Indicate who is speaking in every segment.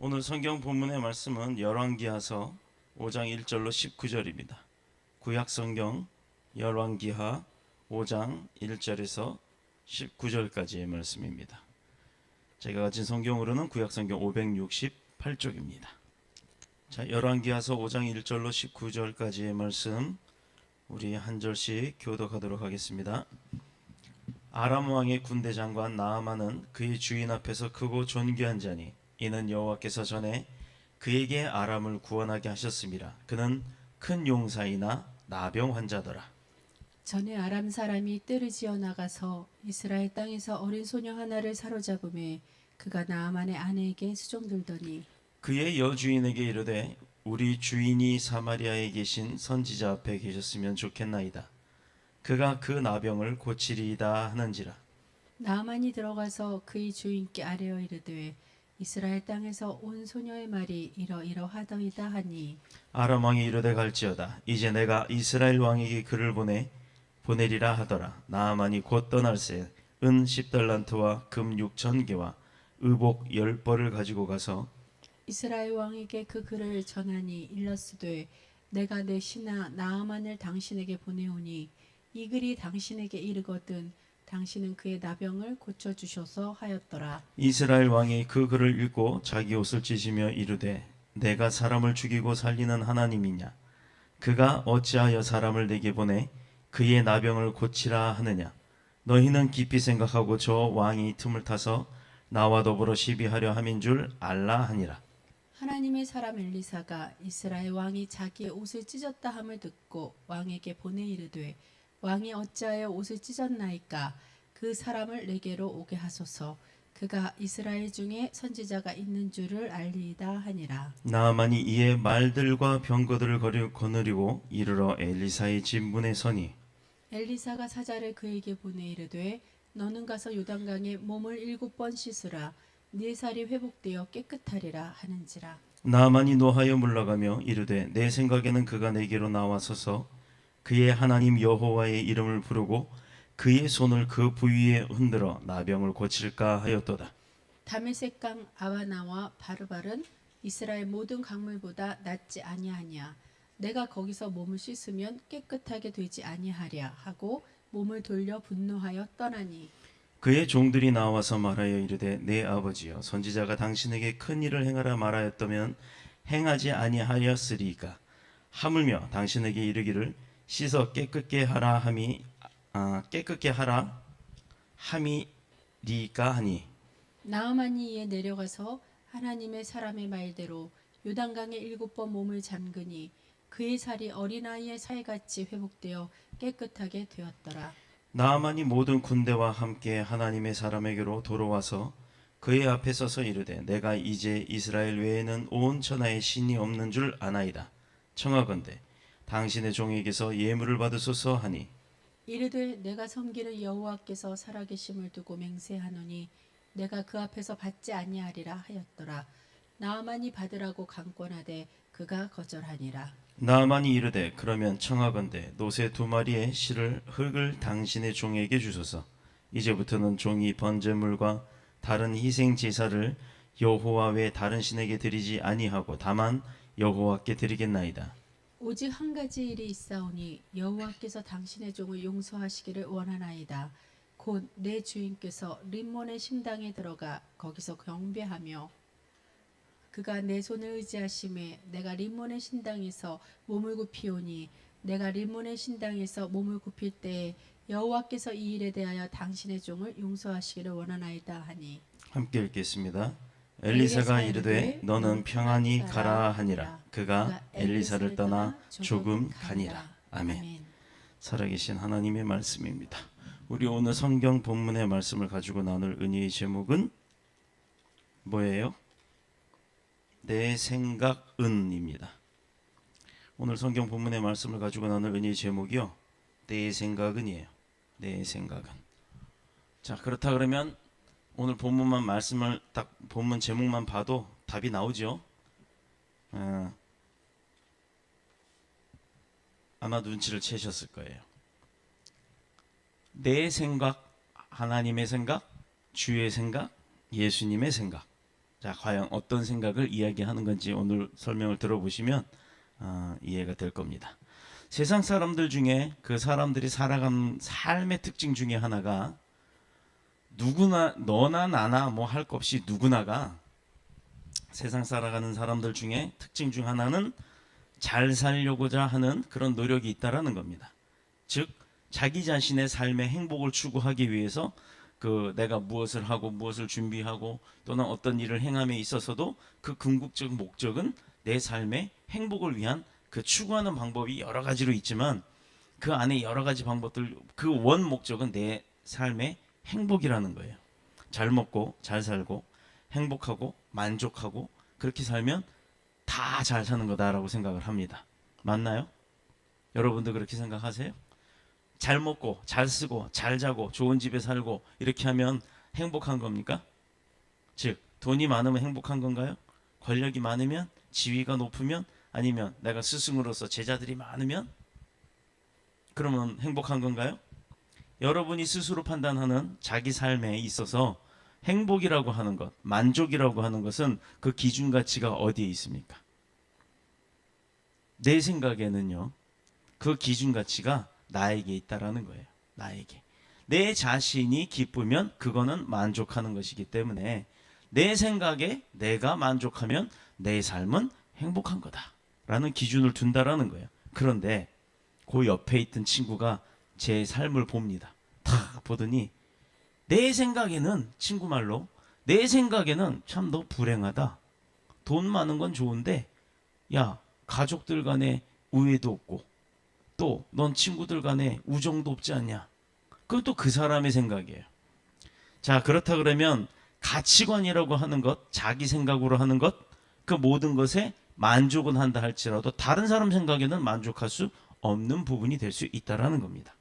Speaker 1: 오늘 성경 본문의 말씀은 열왕기하서 5장 1절로 19절입니다. 구약 성경 열왕기하 5장 1절에서 19절까지의 말씀입니다. 제가 가진 성경으로는 구약 성경 568쪽입니다. 자, 열왕기하서 5장 1절로 19절까지의 말씀 우리 한 절씩 교독하도록 하겠습니다. 아람 왕의 군대 장관 나아만은 그의 주인 앞에서 크고 존귀한 자니 이는 여호와께서 전에 그에게 아람을 구원하게 하셨음이라. 그는 큰 용사이나 나병 환자더라.
Speaker 2: 전에 아람 사람이 뜰을 지어 나가서 이스라엘 땅에서 어린 소녀 하나를 사로잡음에 그가 나아만의 아내에게 수종들더니
Speaker 1: 그의 여주인에게 이르되 우리 주인이 사마리아에 계신 선지자 앞에 계셨으면 좋겠나이다. 그가 그 나병을 고치리이다 하는지라.
Speaker 2: 나아만이 들어가서 그의 주인께 아뢰어 이르되 이스라엘 땅에서 온 소녀의 말이 이러이러하더이다 하니
Speaker 1: 아람 왕이 이르되 갈지어다. 이제 내가 이스라엘 왕에게 그를 보내리라 하더라. 나아만이 곧 떠날새 은 10달란트와 금 6,000개와 의복 10벌을 가지고 가서
Speaker 2: 이스라엘 왕에게 그 글을 전하니 일러스되 내가 내 신하 나아만을 당신에게 보내오니 이 글이 당신에게 이르거든 당신은 그의 나병을 고쳐주셔서 하였더라.
Speaker 1: 이스라엘 왕이 그 글을 읽고 자기 옷을 찢으며 이르되 내가 사람을 죽이고 살리는 하나님이냐. 그가 어찌하여 사람을 내게 보내 그의 나병을 고치라 하느냐. 너희는 깊이 생각하고 저 왕이 틈을 타서 나와 더불어 시비하려 함인 줄 알라 하니라.
Speaker 2: 하나님의 사람 엘리사가 이스라엘 왕이 자기의 옷을 찢었다 함을 듣고 왕에게 보내 이르되 왕이 어찌하여 옷을 찢었나이까. 그 사람을 내게로 오게 하소서. 그가 이스라엘 중에 선지자가 있는 줄을 알리이다 하니라.
Speaker 1: 나아만이 이에 말들과 병거들을 거느리고 이르러 엘리사의 집 문에 서니
Speaker 2: 엘리사가 사자를 그에게 보내 이르되 너는 가서 요단강에 몸을 7번 씻으라. 네 살이 회복되어 깨끗하리라 하는지라.
Speaker 1: 나아만이 노하여 물러가며 이르되 내 생각에는 그가 내게로 나와서서 그의 하나님 여호와의 이름을 부르고 그의 손을 그 부위에 흔들어 나병을 고칠까 하였도다.
Speaker 2: 다메섹강 아바나와 바르발은 이스라엘 모든 강물보다 낫지 아니하냐. 내가 거기서 몸을 씻으면 깨끗하게 되지 아니하랴 하고 몸을 돌려 분노하여 떠나니
Speaker 1: 그의 종들이 나와서 말하여 이르되 내 아버지여 선지자가 당신에게 큰 일을 행하라 말하였다면 행하지 아니하였으리까. 하물며 당신에게 이르기를 씻어 깨끗게 하라 함이리까 하니
Speaker 2: 나아만이 이에 내려가서 하나님의 사람의 말대로 요단강에 7번 몸을 잠그니 그의 살이 어린아이의 살같이 회복되어 깨끗하게 되었더라.
Speaker 1: 나아만이 모든 군대와 함께 하나님의 사람에게로 돌아와서 그의 앞에 서서 이르되 내가 이제 이스라엘 외에는 온 천하에 신이 없는 줄 아나이다. 청하건대 당신의 종에게서 예물을 받으소서 하니
Speaker 2: 이르되 내가 섬기는 여호와께서 살아계심을 두고 맹세하노니 내가 그 앞에서 받지 아니하리라 하였더라. 나아만이 받으라고 강권하되 그가 거절하니라.
Speaker 1: 나아만이 이르되 그러면 청하건대 노새 2마리의 실을 흙을 당신의 종에게 주소서. 이제부터는 종이 번제물과 다른 희생 제사를 여호와 외 다른 신에게 드리지 아니하고 다만 여호와께 드리겠나이다.
Speaker 2: 오직 한 가지 일이 있사오니 여호와께서 당신의 종을 용서하시기를 원하나이다. 곧 내 주인께서 림몬의 신당에 들어가 거기서 경배하며 그가 내 손을 의지하심에 내가 림몬의 신당에서 몸을 굽히오니 내가 림몬의 신당에서 몸을 굽힐 때에 여호와께서 이 일에 대하여 당신의 종을 용서하시기를 원하나이다 하니
Speaker 1: 함께 읽겠습니다. 엘리사가 이르되 너는 평안히 가라 하니라. 그가 엘리사를 떠나 조금 가니라. 아멘. 살아계신 하나님의 말씀입니다. 우리 오늘 성경 본문의 말씀을 가지고 나눌 은혜의 제목은 뭐예요? 내 생각은입니다. 오늘 성경 본문의 말씀을 가지고 나눌 은혜의 제목이요, 내 생각은이에요. 내 생각은. 자, 그렇다 그러면 오늘 본문만 말씀을 딱 본문 제목만 봐도 답이 나오죠. 아마 눈치를 채셨을 거예요. 내 생각, 하나님의 생각, 주의 생각, 예수님의 생각. 자, 과연 어떤 생각을 이야기하는 건지 오늘 설명을 들어보시면 이해가 될 겁니다. 세상 사람들 중에 그 사람들이 살아가는 삶의 특징 중에 하나가 누구나 너나 나나 뭐 할 것 없이 누구나가 세상 살아가는 사람들 중에 특징 중 하나는 잘 살려고자 하는 그런 노력이 있다라는 겁니다. 즉 자기 자신의 삶의 행복을 추구하기 위해서 내가 무엇을 하고 무엇을 준비하고 또는 어떤 일을 행함에 있어서도 그 궁극적 목적은 내 삶의 행복을 위한 그 추구하는 방법이 여러 가지로 있지만 그 안에 여러 가지 방법들 그 원 목적은 내 삶의 행복이라는 거예요. 잘 먹고 잘 살고 행복하고 만족하고 그렇게 살면 다 잘 사는 거다라고 생각을 합니다. 맞나요? 여러분도 그렇게 생각하세요? 잘 먹고 잘 쓰고 잘 자고 좋은 집에 살고 이렇게 하면 행복한 겁니까? 즉 돈이 많으면 행복한 건가요? 권력이 많으면 지위가 높으면 아니면 내가 스승으로서 제자들이 많으면 그러면 행복한 건가요? 여러분이 스스로 판단하는 자기 삶에 있어서 행복이라고 하는 것, 만족이라고 하는 것은 그 기준 가치가 어디에 있습니까? 내 생각에는요. 그 기준 가치가 나에게 있다라는 거예요. 나에게. 내 자신이 기쁘면 그거는 만족하는 것이기 때문에 내 생각에 내가 만족하면 내 삶은 행복한 거다라는 기준을 둔다라는 거예요. 그런데 그 옆에 있던 친구가 제 삶을 봅니다. 다 보더니 내 생각에는 친구 말로 내 생각에는 참 너 불행하다. 돈 많은 건 좋은데 야 가족들 간에 우애도 없고 또 넌 친구들 간에 우정도 없지 않냐. 그건 또 그 사람의 생각이에요. 자 그렇다 그러면 가치관이라고 하는 것 자기 생각으로 하는 것 그 모든 것에 만족은 한다 할지라도 다른 사람 생각에는 만족할 수 없는 부분이 될 수 있다라는 겁니다.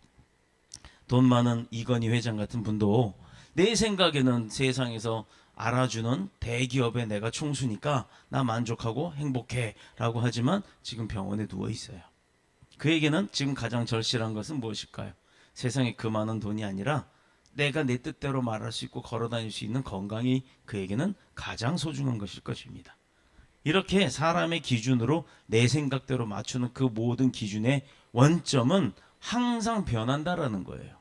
Speaker 1: 돈 많은 이건희 회장 같은 분도 내 생각에는 세상에서 알아주는 대기업에 내가 총수니까 나 만족하고 행복해 라고 하지만 지금 병원에 누워 있어요. 그에게는 지금 가장 절실한 것은 무엇일까요? 세상에 그 많은 돈이 아니라 내가 내 뜻대로 말할 수 있고 걸어다닐 수 있는 건강이 그에게는 가장 소중한 것일 것입니다. 이렇게 사람의 기준으로 내 생각대로 맞추는 그 모든 기준의 원점은 항상 변한다라는 거예요.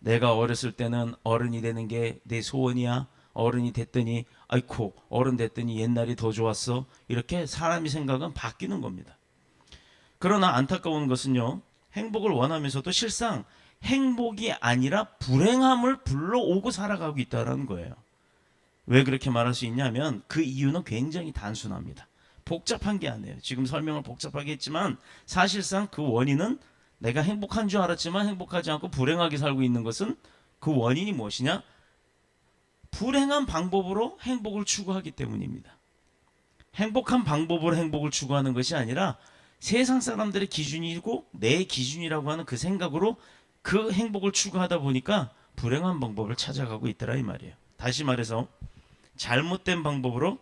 Speaker 1: 내가 어렸을 때는 어른이 되는 게 내 소원이야. 어른이 됐더니 아이코 어른 됐더니 옛날이 더 좋았어. 이렇게 사람의 생각은 바뀌는 겁니다. 그러나 안타까운 것은요. 행복을 원하면서도 실상 행복이 아니라 불행함을 불러오고 살아가고 있다는 거예요. 왜 그렇게 말할 수 있냐면 그 이유는 굉장히 단순합니다. 복잡한 게 아니에요. 지금 설명을 복잡하게 했지만 사실상 그 원인은 내가 행복한 줄 알았지만 행복하지 않고 불행하게 살고 있는 것은 그 원인이 무엇이냐? 불행한 방법으로 행복을 추구하기 때문입니다. 행복한 방법으로 행복을 추구하는 것이 아니라 세상 사람들의 기준이고 내 기준이라고 하는 그 생각으로 그 행복을 추구하다 보니까 불행한 방법을 찾아가고 있더라 이 말이에요. 다시 말해서 잘못된 방법으로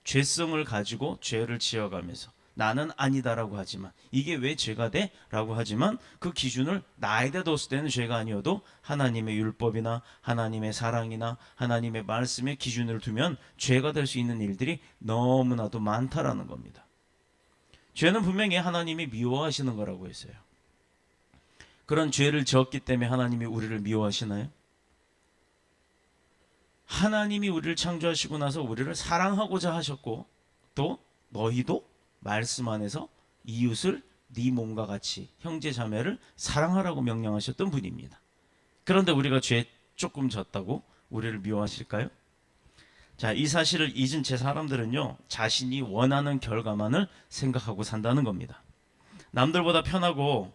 Speaker 1: 죄성을 가지고 죄를 지어가면서 나는 아니다라고 하지만 이게 왜 죄가 돼? 라고 하지만 그 기준을 나에다 뒀을 때는 죄가 아니어도 하나님의 율법이나 하나님의 사랑이나 하나님의 말씀에 기준을 두면 죄가 될 수 있는 일들이 너무나도 많다라는 겁니다. 죄는 분명히 하나님이 미워하시는 거라고 했어요. 그런 죄를 지었기 때문에 하나님이 우리를 미워하시나요? 하나님이 우리를 창조하시고 나서 우리를 사랑하고자 하셨고 또 너희도 말씀 안에서 이웃을 네 몸과 같이 형제 자매를 사랑하라고 명령하셨던 분입니다. 그런데 우리가 죄 조금 졌다고 우리를 미워하실까요? 자, 이 사실을 잊은 채 사람들은요 자신이 원하는 결과만을 생각하고 산다는 겁니다. 남들보다 편하고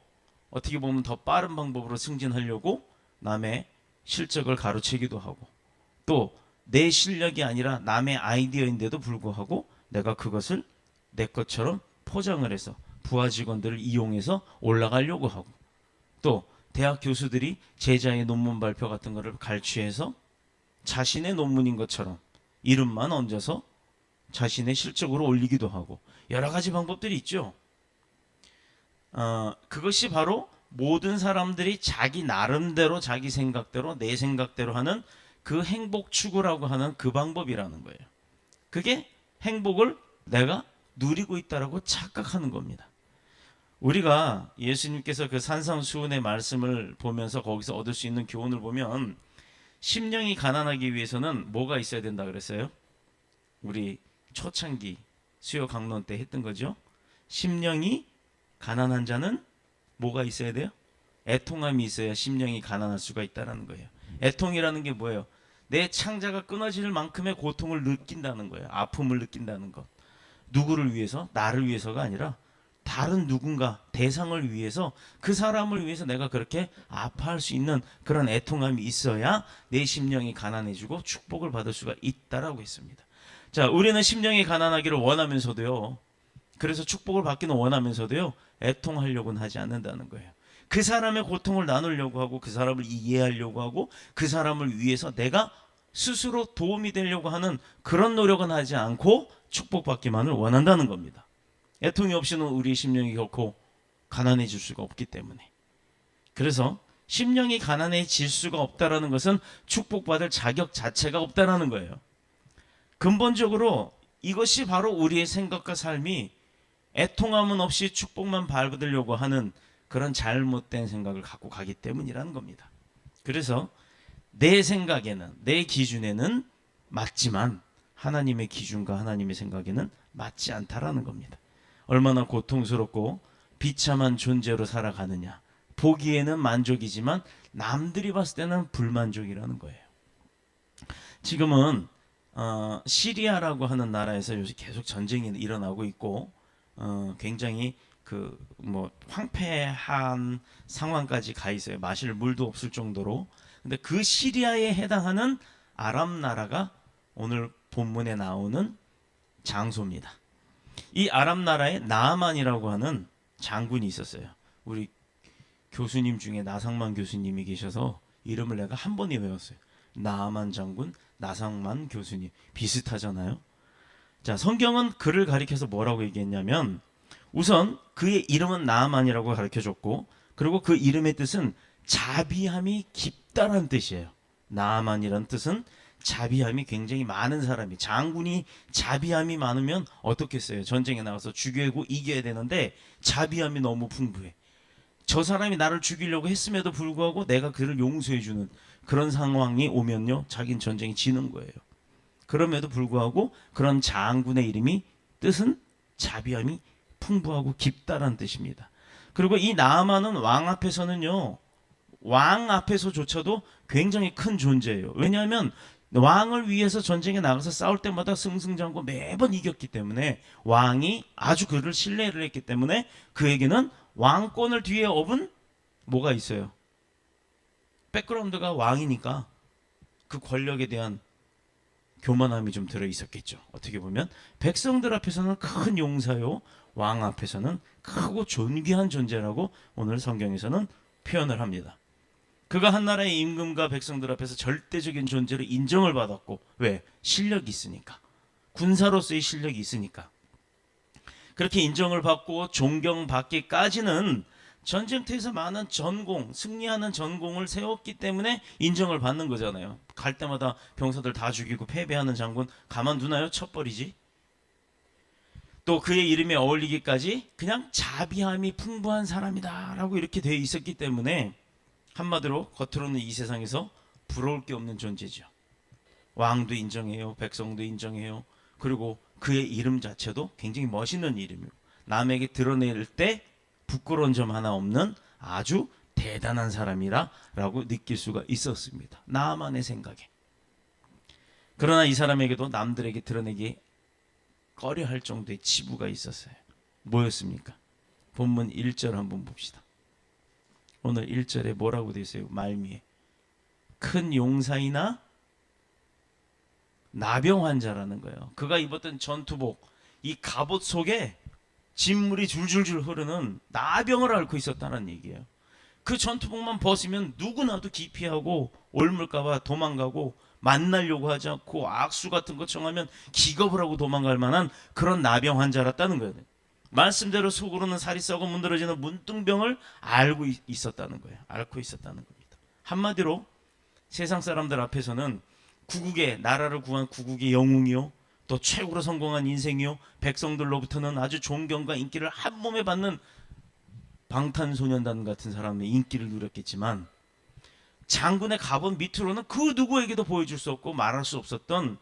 Speaker 1: 어떻게 보면 더 빠른 방법으로 승진하려고 남의 실적을 가로채기도 하고 또 내 실력이 아니라 남의 아이디어인데도 불구하고 내가 그것을 내 것처럼 포장을 해서 부하 직원들을 이용해서 올라가려고 하고 또 대학 교수들이 제자의 논문 발표 같은 거를 갈취해서 자신의 논문인 것처럼 이름만 얹어서 자신의 실적으로 올리기도 하고 여러 가지 방법들이 있죠. 그것이 바로 모든 사람들이 자기 나름대로 자기 생각대로 내 생각대로 하는 그 행복 추구라고 하는 그 방법이라는 거예요. 그게 행복을 내가 누리고 있다라고 착각하는 겁니다. 우리가 예수님께서 그 산상수훈의 말씀을 보면서 거기서 얻을 수 있는 교훈을 보면 심령이 가난하기 위해서는 뭐가 있어야 된다 그랬어요? 우리 초창기 수요 강론 때 했던 거죠. 심령이 가난한 자는 뭐가 있어야 돼요? 애통함이 있어야 심령이 가난할 수가 있다는 거예요. 애통이라는 게 뭐예요? 내 창자가 끊어질 만큼의 고통을 느낀다는 거예요. 아픔을 느낀다는 것. 누구를 위해서? 나를 위해서가 아니라 다른 누군가, 대상을 위해서, 그 사람을 위해서 내가 그렇게 아파할 수 있는 그런 애통함이 있어야 내 심령이 가난해지고 축복을 받을 수가 있다라고 했습니다. 자, 우리는 심령이 가난하기를 원하면서도요, 그래서 축복을 받기는 원하면서도요, 애통하려고는 하지 않는다는 거예요. 그 사람의 고통을 나누려고 하고, 그 사람을 이해하려고 하고, 그 사람을 위해서 내가 스스로 도움이 되려고 하는 그런 노력은 하지 않고 축복받기만을 원한다는 겁니다. 애통이 없이는 우리 심령이 결코 가난해질 수가 없기 때문에. 그래서 심령이 가난해질 수가 없다라는 것은 축복받을 자격 자체가 없다라는 거예요. 근본적으로 이것이 바로 우리의 생각과 삶이 애통함은 없이 축복만 받으려고 하는 그런 잘못된 생각을 갖고 가기 때문이라는 겁니다. 그래서 내 생각에는, 내 기준에는 맞지만 하나님의 기준과 하나님의 생각에는 맞지 않다라는 겁니다. 얼마나 고통스럽고 비참한 존재로 살아가느냐. 보기에는 만족이지만 남들이 봤을 때는 불만족이라는 거예요. 지금은 시리아라고 하는 나라에서 요새 계속 전쟁이 일어나고 있고 굉장히 황폐한 상황까지 가 있어요. 마실 물도 없을 정도로. 근데 그 시리아에 해당하는 아랍 나라가 오늘 본문에 나오는 장소입니다. 이 아랍 나라에 나아만이라고 하는 장군이 있었어요. 우리 교수님 중에 나상만 교수님이 계셔서 이름을 내가 한 번에 외웠어요. 나아만 장군, 나상만 교수님. 비슷하잖아요. 자, 성경은 그를 가리켜서 뭐라고 얘기했냐면, 우선 그의 이름은 나아만이라고 가르쳐줬고, 그리고 그 이름의 뜻은 자비함이 깊다라는 뜻이에요. 나아만이라는 뜻은 자비함이 굉장히 많은 사람이, 장군이 자비함이 많으면 어떻겠어요? 전쟁에 나가서 죽이고 이겨야 되는데 자비함이 너무 풍부해. 저 사람이 나를 죽이려고 했음에도 불구하고 내가 그를 용서해주는 그런 상황이 오면요, 자기는 전쟁이 지는 거예요. 그럼에도 불구하고 그런 장군의 이름이, 뜻은 자비함이 풍부하고 깊다라는 뜻입니다. 그리고 이 나아만은 왕 앞에서는요, 왕 앞에서조차도 굉장히 큰 존재예요. 왜냐하면 왕을 위해서 전쟁에 나가서 싸울 때마다 승승장구 매번 이겼기 때문에, 왕이 아주 그를 신뢰를 했기 때문에 그에게는 왕권을 뒤에 업은 뭐가 있어요? 백그라운드가 왕이니까 그 권력에 대한 교만함이 좀 들어 있었겠죠. 어떻게 보면 백성들 앞에서는 큰 용사요, 왕 앞에서는 크고 존귀한 존재라고 오늘 성경에서는 표현을 합니다. 그가 한 나라의 임금과 백성들 앞에서 절대적인 존재로 인정을 받았고, 왜? 실력이 있으니까. 군사로서의 실력이 있으니까. 그렇게 인정을 받고 존경받기까지는 전쟁터에서 많은 전공, 승리하는 전공을 세웠기 때문에 인정을 받는 거잖아요. 갈 때마다 병사들 다 죽이고 패배하는 장군 가만두나요? 쳐버리지. 또 그의 이름에 어울리기까지 그냥 자비함이 풍부한 사람이다 라고 이렇게 되어 있었기 때문에, 한마디로 겉으로는 이 세상에서 부러울 게 없는 존재죠. 왕도 인정해요, 백성도 인정해요. 그리고 그의 이름 자체도 굉장히 멋있는 이름이고, 남에게 드러낼 때 부끄러운 점 하나 없는 아주 대단한 사람이라고 느낄 수가 있었습니다. 나만의 생각에. 그러나 이 사람에게도 남들에게 드러내기 꺼려할 정도의 치부가 있었어요. 뭐였습니까? 본문 1절 한번 봅시다. 오늘 1절에 뭐라고 되어 있어요? 말미에 큰 용사이나 나병 환자라는 거예요. 그가 입었던 전투복, 이 갑옷 속에 진물이 줄줄줄 흐르는 나병을 앓고 있었다는 얘기예요. 그 전투복만 벗으면 누구나도 기피하고 옮을까봐 도망가고, 만나려고 하지 않고 악수 같은 거 청하면 기겁을 하고 도망갈 만한 그런 나병 환자였다는 거예요. 말씀대로 속으로는 살이 썩어 문드러지는 문둥병을 앓고 있었다는 거예요. 앓고 있었다는 겁니다. 한마디로 세상 사람들 앞에서는 구국의, 나라를 구한 구국의 영웅이요, 또 최고로 성공한 인생이요, 백성들로부터는 아주 존경과 인기를 한 몸에 받는 방탄소년단 같은 사람의 인기를 누렸겠지만, 장군의 갑옷 밑으로는 그 누구에게도 보여줄 수 없고 말할 수 없었던,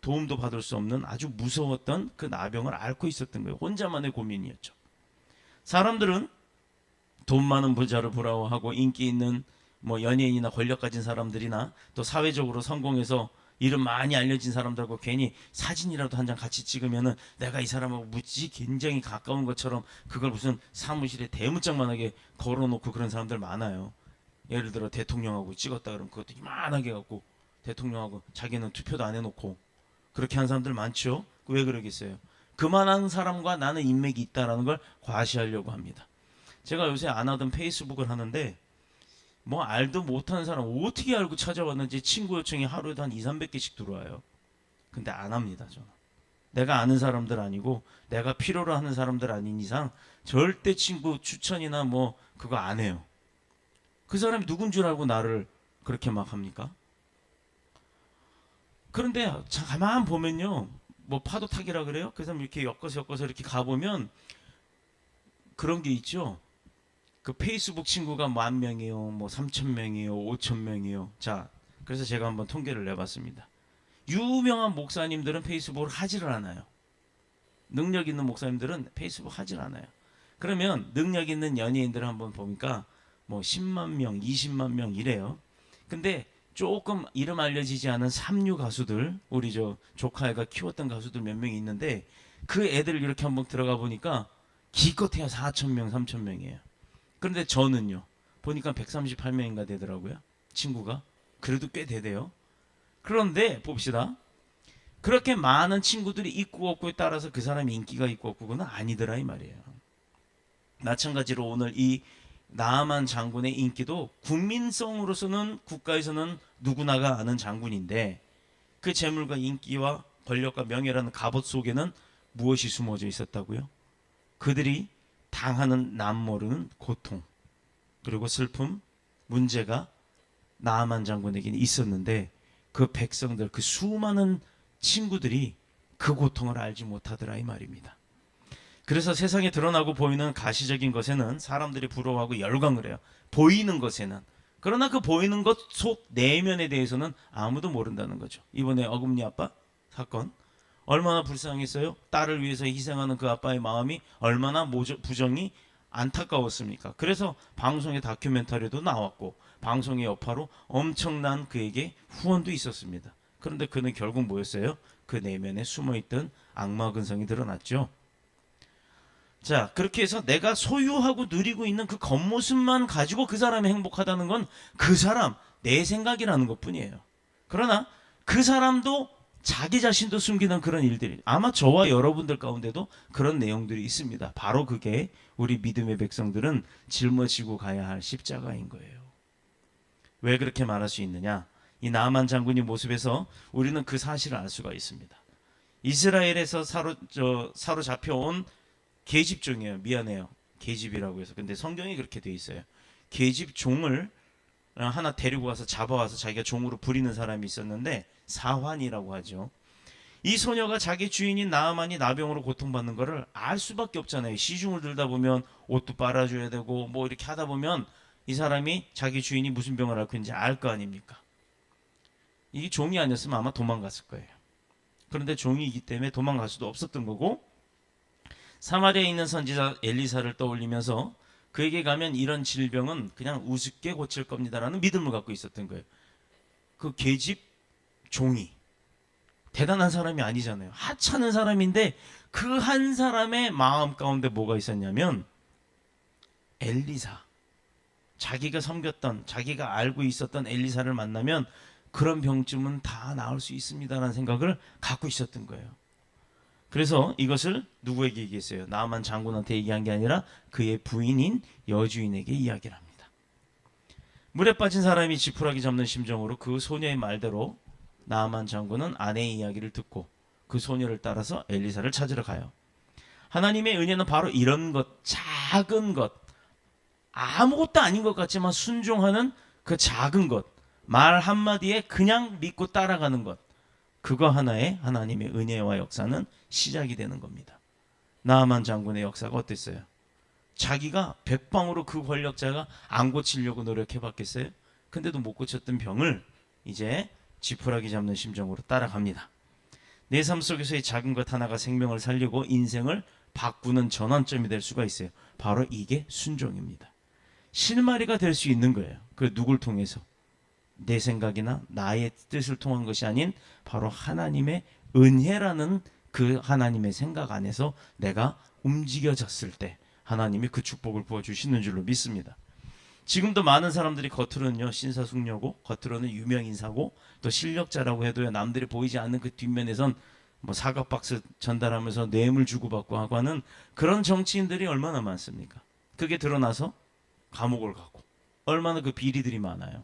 Speaker 1: 도움도 받을 수 없는 아주 무서웠던 그 나병을 앓고 있었던 거예요. 혼자만의 고민이었죠. 사람들은 돈 많은 부자를 부러워하고 인기 있는 뭐 연예인이나 권력 가진 사람들이나 또 사회적으로 성공해서 이름 많이 알려진 사람들하고 괜히 사진이라도 한 장 같이 찍으면은 내가 이 사람하고 무지 굉장히 가까운 것처럼 그걸 무슨 사무실에 대문짝만하게 걸어놓고 그런 사람들 많아요. 예를 들어 대통령하고 찍었다 그러면 그것도 이만하게 갖고 대통령하고 자기는 투표도 안 해놓고 그렇게 한 사람들 많죠. 왜 그러겠어요? 그만한 사람과 나는 인맥이 있다라는 걸 과시하려고 합니다. 제가 요새 안 하던 페이스북을 하는데 뭐 알도 못하는 사람 어떻게 알고 찾아왔는지 친구 요청이 하루에도 한 200~300개씩 들어와요. 근데 안 합니다. 저는 내가 아는 사람들 아니고 내가 필요로 하는 사람들 아닌 이상 절대 친구 추천이나 뭐 그거 안 해요. 그 사람이 누군 줄 알고 나를 그렇게 막 합니까? 그런데 가만 보면요, 뭐 파도 타기라 그래요? 그래서 이렇게 엮어서 이렇게 가보면 그런 게 있죠. 그 페이스북 친구가 10,000명이요, 뭐 3,000명이요, 5,000명이요. 자, 그래서 제가 한번 통계를 내봤습니다. 유명한 목사님들은 페이스북을 하지를 않아요. 능력 있는 목사님들은 페이스북 하질 않아요. 그러면 능력 있는 연예인들을 한번 보니까 뭐 10만 명, 20만 명 이래요. 근데 조금 이름 알려지지 않은 삼류 가수들, 우리 저 조카애가 키웠던 가수들 몇 명이 있는데 그 애들 이렇게 한번 들어가 보니까 기껏해야 4,000명, 3,000명이에요. 그런데 저는요, 보니까 138명인가 되더라고요. 친구가. 그래도 꽤 되대요. 그런데 봅시다. 그렇게 많은 친구들이 있고 없고에 따라서 그 사람이 인기가 있고 없고는 아니더라 이 말이에요. 마찬가지로 오늘 이 나아만 장군의 인기도 국민성으로서는 국가에서는 누구나가 아는 장군인데 그 재물과 인기와 권력과 명예라는 갑옷 속에는 무엇이 숨어져 있었다고요? 그들이 당하는 남모르는 고통 그리고 슬픔, 문제가 나아만 장군에게는 있었는데 그 백성들, 그 수많은 친구들이 그 고통을 알지 못하더라 이 말입니다. 그래서 세상에 드러나고 보이는 가시적인 것에는 사람들이 부러워하고 열광을 해요. 보이는 것에는. 그러나 그 보이는 것 속 내면에 대해서는 아무도 모른다는 거죠. 이번에 어금니 아빠 사건 얼마나 불쌍했어요? 딸을 위해서 희생하는 그 아빠의 마음이 얼마나 부정이 안타까웠습니까? 그래서 방송의 다큐멘터리도 나왔고 방송의 여파로 엄청난 그에게 후원도 있었습니다. 그런데 그는 결국 뭐였어요? 그 내면에 숨어있던 악마 근성이 드러났죠. 자, 그렇게 해서 내가 소유하고 누리고 있는 그 겉모습만 가지고 그 사람이 행복하다는 건 그 사람, 내 생각이라는 것 뿐이에요. 그러나 그 사람도 자기 자신도 숨기는 그런 일들이 아마 저와 여러분들 가운데도 그런 내용들이 있습니다. 바로 그게 우리 믿음의 백성들은 짊어지고 가야 할 십자가인 거예요. 왜 그렇게 말할 수 있느냐? 이 나아만 장군의 모습에서 우리는 그 사실을 알 수가 있습니다. 이스라엘에서 사로잡혀온 계집종이에요. 미안해요. 계집이라고 해서. 근데 성경이 그렇게 돼 있어요. 계집종을 하나 데리고 와서 잡아와서 자기가 종으로 부리는 사람이 있었는데 사환이라고 하죠. 이 소녀가 자기 주인인 나아만이 나병으로 고통받는 거를 알 수밖에 없잖아요. 시중을 들다 보면 옷도 빨아줘야 되고 뭐 이렇게 하다 보면 이 사람이 자기 주인이 무슨 병을 앓고 있는지 알 거 아닙니까? 이 종이 아니었으면 아마 도망갔을 거예요. 그런데 종이기 때문에 도망갈 수도 없었던 거고 사마리아에 있는 선지자 엘리사를 떠올리면서 그에게 가면 이런 질병은 그냥 우습게 고칠 겁니다라는 믿음을 갖고 있었던 거예요. 그 계집 종이 대단한 사람이 아니잖아요. 하찮은 사람인데 그 한 사람의 마음 가운데 뭐가 있었냐면 엘리사, 자기가 섬겼던 자기가 알고 있었던 엘리사를 만나면 그런 병쯤은 다 나을 수 있습니다라는 생각을 갖고 있었던 거예요. 그래서 이것을 누구에게 얘기했어요? 나아만 장군한테 얘기한 게 아니라 그의 부인인 여주인에게 이야기를 합니다. 물에 빠진 사람이 지푸라기 잡는 심정으로 그 소녀의 말대로 나아만 장군은 아내의 이야기를 듣고 그 소녀를 따라서 엘리사를 찾으러 가요. 하나님의 은혜는 바로 이런 것, 작은 것, 아무것도 아닌 것 같지만 순종하는 그 작은 것, 말 한마디에 그냥 믿고 따라가는 것, 그거 하나에 하나님의 은혜와 역사는 시작이 되는 겁니다. 나아만 장군의 역사가 어땠어요? 자기가 백방으로 그 권력자가 안 고치려고 노력해봤겠어요? 근데도 못 고쳤던 병을 이제 지푸라기 잡는 심정으로 따라갑니다. 내 삶 속에서의 작은 것 하나가 생명을 살리고 인생을 바꾸는 전환점이 될 수가 있어요. 바로 이게 순종입니다. 실마리가 될 수 있는 거예요. 그 누굴 통해서? 내 생각이나 나의 뜻을 통한 것이 아닌 바로 하나님의 은혜라는 그 하나님의 생각 안에서 내가 움직여졌을 때 하나님이 그 축복을 부어주시는 줄로 믿습니다. 지금도 많은 사람들이 겉으로는요 신사숙녀고 겉으로는 유명인사고 또 실력자라고 해도요 남들이 보이지 않는 그 뒷면에선 뭐 사각박스 전달하면서 뇌물 주고받고 하고 하는 그런 정치인들이 얼마나 많습니까? 그게 드러나서 감옥을 가고 얼마나 그 비리들이 많아요.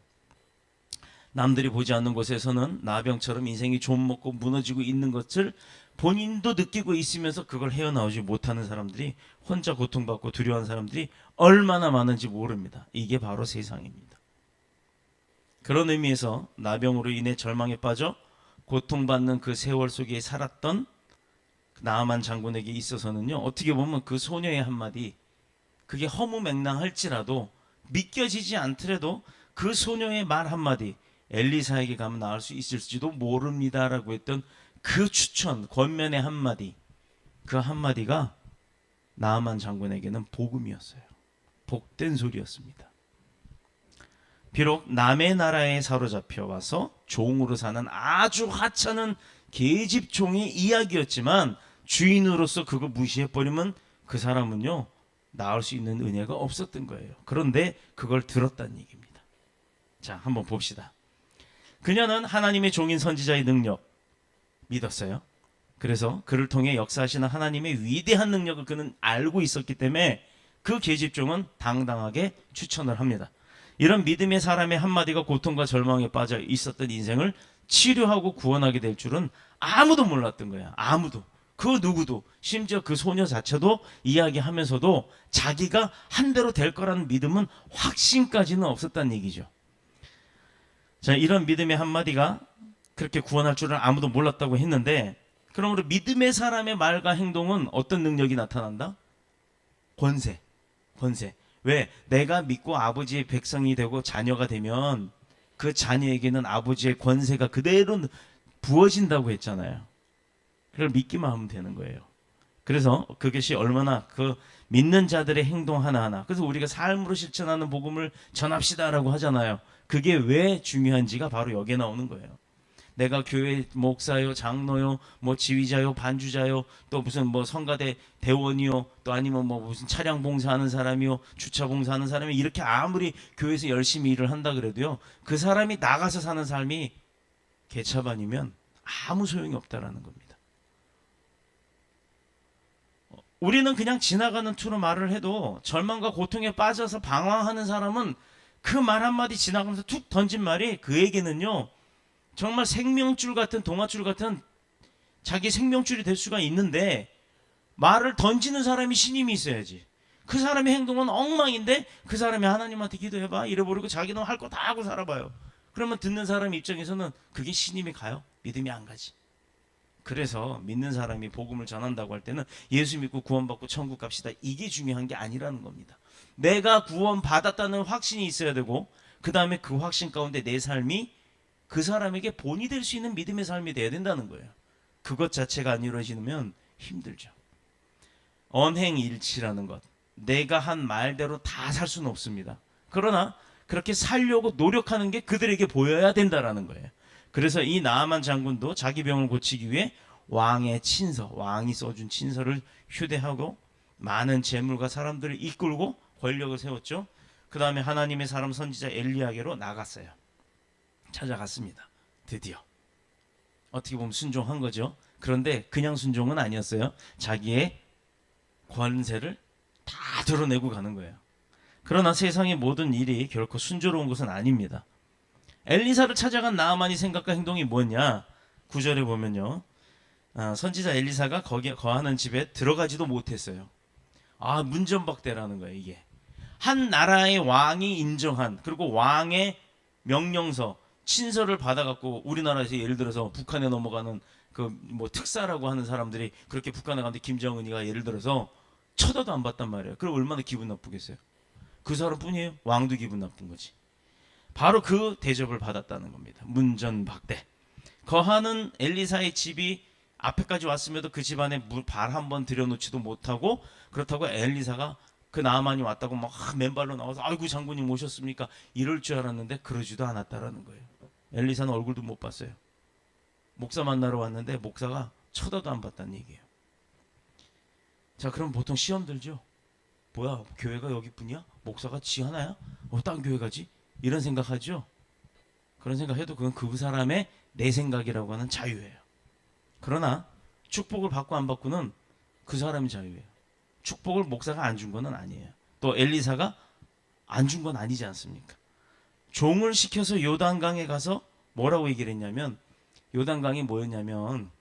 Speaker 1: 남들이 보지 않는 곳에서는 나병처럼 인생이 좀 먹고 무너지고 있는 것을 본인도 느끼고 있으면서 그걸 헤어나오지 못하는 사람들이 혼자 고통받고 두려워하는 사람들이 얼마나 많은지 모릅니다. 이게 바로 세상입니다. 그런 의미에서 나병으로 인해 절망에 빠져 고통받는 그 세월 속에 살았던 나아만 장군에게 있어서는요 어떻게 보면 그 소녀의 한마디 그게 허무맹랑할지라도 믿겨지지 않더라도 그 소녀의 말 한마디 엘리사에게 가면 나을 수 있을지도 모릅니다라고 했던 그 추천 권면의 한마디 그 한마디가 나아만 장군에게는 복음이었어요. 복된 소리였습니다. 비록 남의 나라에 사로잡혀 와서 종으로 사는 아주 하찮은 계집종의 이야기였지만 주인으로서 그거 무시해버리면 그 사람은요 나을 수 있는 은혜가 없었던 거예요. 그런데 그걸 들었다는 얘기입니다. 자, 한번 봅시다. 그녀는 하나님의 종인 선지자의 능력 믿었어요. 그래서 그를 통해 역사하시는 하나님의 위대한 능력을 그는 알고 있었기 때문에 그 계집종은 당당하게 추천을 합니다. 이런 믿음의 사람의 한마디가 고통과 절망에 빠져 있었던 인생을 치료하고 구원하게 될 줄은 아무도 몰랐던 거야. 아무도. 그 누구도. 심지어 그 소녀 자체도 이야기하면서도 자기가 한 대로 될 거라는 믿음은 확신까지는 없었다는 얘기죠. 자, 이런 믿음의 한마디가 그렇게 구원할 줄은 아무도 몰랐다고 했는데 그러므로 믿음의 사람의 말과 행동은 어떤 능력이 나타난다? 권세. 왜? 내가 믿고 아버지의 백성이 되고 자녀가 되면 그 자녀에게는 아버지의 권세가 그대로 부어진다고 했잖아요. 그걸 믿기만 하면 되는 거예요. 그래서 그것이 얼마나 그 믿는 자들의 행동 하나하나 그래서 우리가 삶으로 실천하는 복음을 전합시다라고 하잖아요. 그게 왜 중요한지가 바로 여기에 나오는 거예요. 내가 교회 목사요, 장로요, 뭐 지휘자요, 반주자요, 또 무슨 뭐 성가대 대원이요, 또 아니면 뭐 무슨 차량 봉사하는 사람이요, 주차 봉사하는 사람이 이렇게 아무리 교회에서 열심히 일을 한다 그래도요, 그 사람이 나가서 사는 삶이 개차반이면 아무 소용이 없다라는 겁니다. 우리는 그냥 지나가는 투로 말을 해도 절망과 고통에 빠져서 방황하는 사람은 그 말 한마디 지나가면서 툭 던진 말이 그에게는요, 정말 생명줄 같은 동아줄 같은 자기 생명줄이 될 수가 있는데 말을 던지는 사람이 신임이 있어야지. 그 사람의 행동은 엉망인데 그 사람이 하나님한테 기도해봐 이래버리고 자기는 할 거 다 하고 살아봐요. 그러면 듣는 사람 입장에서는 그게 신임이 가요? 믿음이 안 가지. 그래서 믿는 사람이 복음을 전한다고 할 때는 예수 믿고 구원받고 천국 갑시다 이게 중요한 게 아니라는 겁니다. 내가 구원받았다는 확신이 있어야 되고 그 다음에 그 확신 가운데 내 삶이 그 사람에게 본이 될 수 있는 믿음의 삶이 돼야 된다는 거예요. 그것 자체가 안 이루어지면 힘들죠. 언행일치라는 것. 내가 한 말대로 다 살 수는 없습니다. 그러나 그렇게 살려고 노력하는 게 그들에게 보여야 된다라는 거예요. 그래서 이 나아만 장군도 자기 병을 고치기 위해 왕의 친서, 왕이 써준 친서를 휴대하고 많은 재물과 사람들을 이끌고 권력을 세웠죠. 그 다음에 하나님의 사람 선지자 엘리야에게로 나갔어요. 찾아갔습니다. 드디어. 어떻게 보면 순종한 거죠. 그런데 그냥 순종은 아니었어요. 자기의 권세를 다 드러내고 가는 거예요. 그러나 세상의 모든 일이 결코 순조로운 것은 아닙니다. 엘리사를 찾아간 나아만이 생각과 행동이 뭐냐? 9절에 보면요. 선지자 엘리사가 거기에 거하는 집에 들어가지도 못했어요. 문전박대라는 거예요, 이게. 한 나라의 왕이 인정한 그리고 왕의 명령서 친서를 받아갖고 우리나라에서 예를 들어서 북한에 넘어가는 그 뭐 특사라고 하는 사람들이 그렇게 북한에 갔는데 김정은이가 예를 들어서 쳐다도 안 봤단 말이에요. 그럼 얼마나 기분 나쁘겠어요. 그 사람뿐이에요. 왕도 기분 나쁜 거지. 바로 그 대접을 받았다는 겁니다. 문전박대. 거하는 엘리사의 집이 앞에까지 왔음에도 그 집안에 발 한 번 들여놓지도 못하고, 그렇다고 엘리사가 그 나아만이 왔다고 막 맨발로 나와서 아이고 장군님 오셨습니까? 이럴 줄 알았는데 그러지도 않았다라는 거예요. 엘리사는 얼굴도 못 봤어요. 목사 만나러 왔는데 목사가 쳐다도 안 봤다는 얘기예요. 자, 그럼 보통 시험 들죠. 뭐야, 교회가 여기뿐이야? 목사가 지 하나야? 딴 교회 가지? 이런 생각하죠. 그런 생각해도 그건 그 사람의 내 생각이라고 하는 자유예요. 그러나 축복을 받고 안 받고는 그 사람의 자유예요. 축복을 목사가 안 준 건 아니에요. 또 엘리사가 안 준 건 아니지 않습니까? 종을 시켜서 요단강에 가서 뭐라고 얘기를 했냐면, 요단강이 뭐였냐면,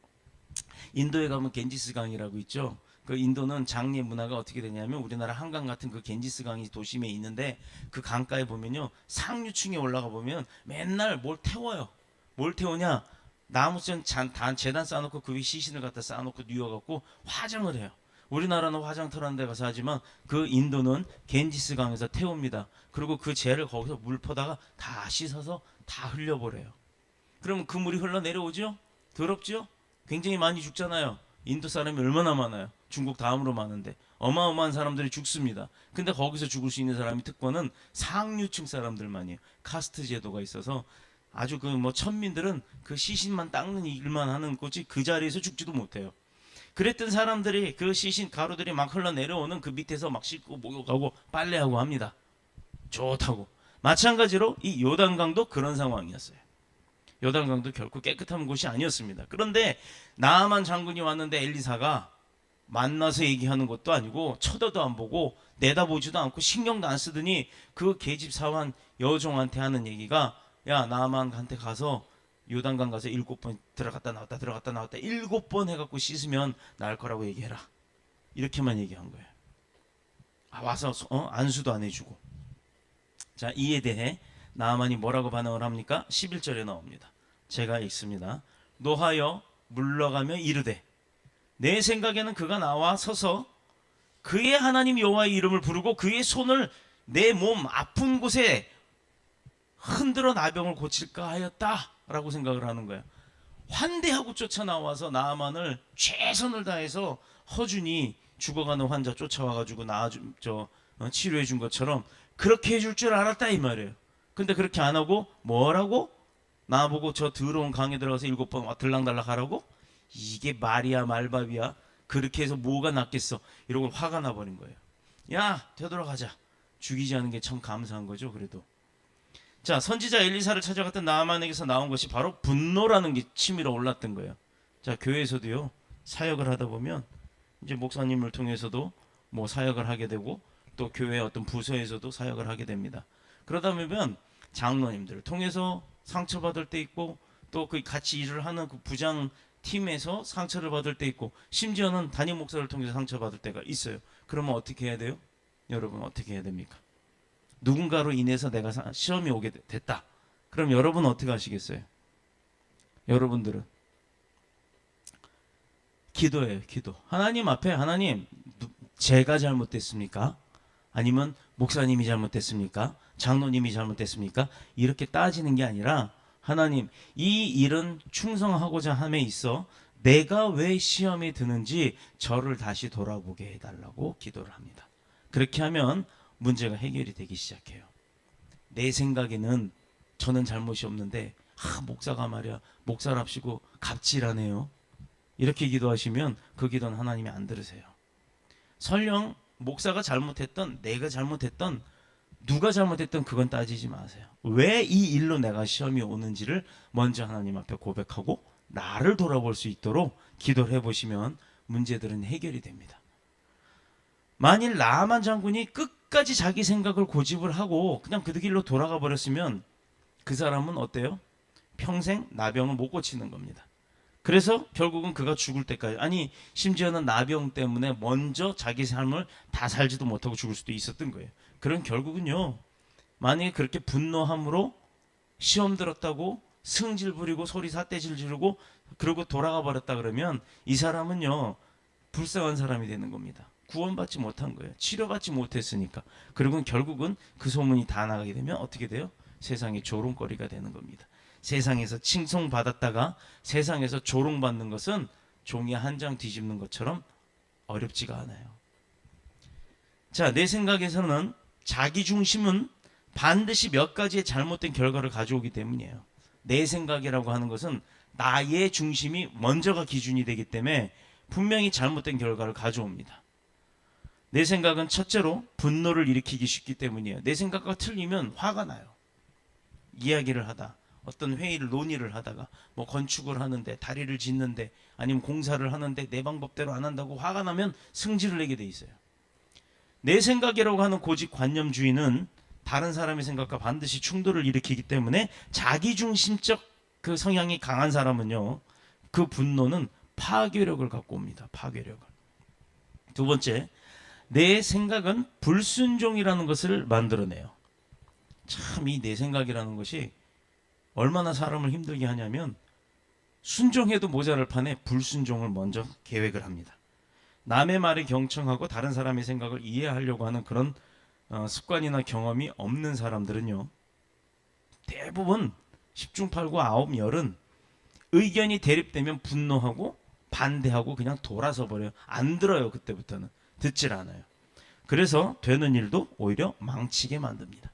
Speaker 1: 인도에 가면 겐지스 강이라고 있죠. 그 인도는 장례 문화가 어떻게 되냐면, 우리나라 한강 같은 그 겐지스 강이 도심에 있는데, 그 강가에 보면요, 상류층에 올라가 보면 맨날 뭘 태워요. 뭘 태우냐? 나무전 재단 쌓아놓고 그 위에 시신을 갖다 쌓아놓고 뉘어갖고 화장을 해요. 우리나라는 화장터라는 데 가서 하지만 그 인도는 겐지스 강에서 태웁니다. 그리고 그 재를 거기서 물 퍼다가 다 씻어서 다 흘려버려요. 그러면 그 물이 흘러내려오죠? 더럽죠? 굉장히 많이 죽잖아요. 인도 사람이 얼마나 많아요. 중국 다음으로 많은데 어마어마한 사람들이 죽습니다. 근데 거기서 죽을 수 있는 사람이 특권은 상류층 사람들만이에요. 카스트 제도가 있어서 아주 그 뭐 천민들은 그 시신만 닦는 일만 하는 거지 그 자리에서 죽지도 못해요. 그랬던 사람들이 그 시신 가루들이 막 흘러내려오는 그 밑에서 막 씻고 목욕하고 빨래하고 합니다. 좋다고. 마찬가지로 이 요단강도 그런 상황이었어요. 요단강도 결코 깨끗한 곳이 아니었습니다. 그런데 나아만 장군이 왔는데 엘리사가 만나서 얘기하는 것도 아니고 쳐다도 안 보고 내다보지도 않고 신경도 안 쓰더니 그 계집 사환 여종한테 하는 얘기가, 야, 나아만한테 가서 요단강 가서 7번 들어갔다 나왔다 들어갔다 나왔다 7번 해갖고 씻으면 나을 거라고 얘기해라. 이렇게만 얘기한 거예요. 와서 안수도 안 해주고. 자, 이에 대해 나아만이 뭐라고 반응을 합니까? 11절에 나옵니다. 제가 읽습니다. 노하여 물러가며 이르되, 내 생각에는 그가 나와 서서 그의 하나님 여호와의 이름을 부르고 그의 손을 내 몸 아픈 곳에 흔들어 나병을 고칠까 하였다 라고 생각을 하는 거예요. 환대하고 쫓아나와서 나아만을 최선을 다해서 허준이 죽어가는 환자 쫓아와가지고 치료해 준 것처럼 그렇게 해줄 줄 알았다 이 말이에요. 근데 그렇게 안 하고 뭐라고? 나보고 저 더러운 강에 들어가서 7번 들락달락 하라고? 이게 말이야 말밥이야? 그렇게 해서 뭐가 낫겠어? 이러고 화가 나버린 거예요. 야, 되돌아가자. 죽이지 않은 게 참 감사한 거죠. 그래도. 자, 선지자 엘리사를 찾아갔던 나아만에게서 나온 것이 바로 분노라는 게 치밀어 올랐던 거예요. 자, 교회에서도요, 사역을 하다 보면 이제 목사님을 통해서도 뭐 사역을 하게 되고 또 교회 어떤 부서에서도 사역을 하게 됩니다. 그러다 보면 장로님들을 통해서 상처받을 때 있고, 또 그 같이 일을 하는 그 부장 팀에서 상처를 받을 때 있고, 심지어는 담임 목사를 통해서 상처받을 때가 있어요. 그러면 어떻게 해야 돼요? 여러분 어떻게 해야 됩니까? 누군가로 인해서 내가 시험이 오게 됐다. 그럼 여러분 어떻게 하시겠어요? 여러분들은 기도예요. 기도. 하나님 앞에, 하나님, 제가 잘못됐습니까? 아니면 목사님이 잘못됐습니까? 장로님이 잘못됐습니까? 이렇게 따지는 게 아니라, 하나님, 이 일은 충성하고자 함에 있어 내가 왜 시험에 드는지 저를 다시 돌아보게 해달라고 기도를 합니다. 그렇게 하면 문제가 해결이 되기 시작해요. 내 생각에는 저는 잘못이 없는데 목사가 말이야 목사랍시고 갑질하네요. 이렇게 기도하시면 그 기도는 하나님이 안 들으세요. 설령 목사가 잘못했던, 내가 잘못했던, 누가 잘못했던 그건 따지지 마세요. 왜 이 일로 내가 시험이 오는지를 먼저 하나님 앞에 고백하고 나를 돌아볼 수 있도록 기도를 해보시면 문제들은 해결이 됩니다. 만일 나아만 장군이 끝까지 자기 생각을 고집을 하고 그냥 그 길로 돌아가 버렸으면 그 사람은 어때요? 평생 나병을 못 고치는 겁니다. 그래서 결국은 그가 죽을 때까지, 아니 심지어는 나병 때문에 먼저 자기 삶을 다 살지도 못하고 죽을 수도 있었던 거예요. 그럼 결국은요, 만약에 그렇게 분노함으로 시험 들었다고 승질 부리고 소리 삿대질 지르고 그러고 돌아가 버렸다 그러면 이 사람은요 불쌍한 사람이 되는 겁니다. 구원받지 못한 거예요. 치료받지 못했으니까. 그리고 결국은 그 소문이 다 나가게 되면 어떻게 돼요? 세상의 조롱거리가 되는 겁니다. 세상에서 칭송받았다가 세상에서 조롱받는 것은 종이 한 장 뒤집는 것처럼 어렵지가 않아요. 자, 내 생각에서는 자기 중심은 반드시 몇 가지의 잘못된 결과를 가져오기 때문이에요. 내 생각이라고 하는 것은 나의 중심이 먼저가 기준이 되기 때문에 분명히 잘못된 결과를 가져옵니다. 내 생각은 첫째로 분노를 일으키기 쉽기 때문이에요. 내 생각과 틀리면 화가 나요. 이야기를 하다, 어떤 회의를 논의를 하다가 뭐 건축을 하는데 다리를 짓는데 아니면 공사를 하는데 내 방법대로 안 한다고 화가 나면 승질을 내게 돼 있어요. 내 생각이라고 하는 고집관념주의는 다른 사람의 생각과 반드시 충돌을 일으키기 때문에 자기중심적 그 성향이 강한 사람은요, 그 분노는 파괴력을 갖고 옵니다. 파괴력을. 두 번째, 내 생각은 불순종이라는 것을 만들어내요. 참 이 내 생각이라는 것이 얼마나 사람을 힘들게 하냐면 순종해도 모자랄 판에 불순종을 먼저 계획을 합니다. 남의 말에 경청하고 다른 사람의 생각을 이해하려고 하는 그런 습관이나 경험이 없는 사람들은요, 대부분 10중 8구 9, 10은 의견이 대립되면 분노하고 반대하고 그냥 돌아서 버려요. 안 들어요. 그때부터는 듣질 않아요. 그래서 되는 일도 오히려 망치게 만듭니다.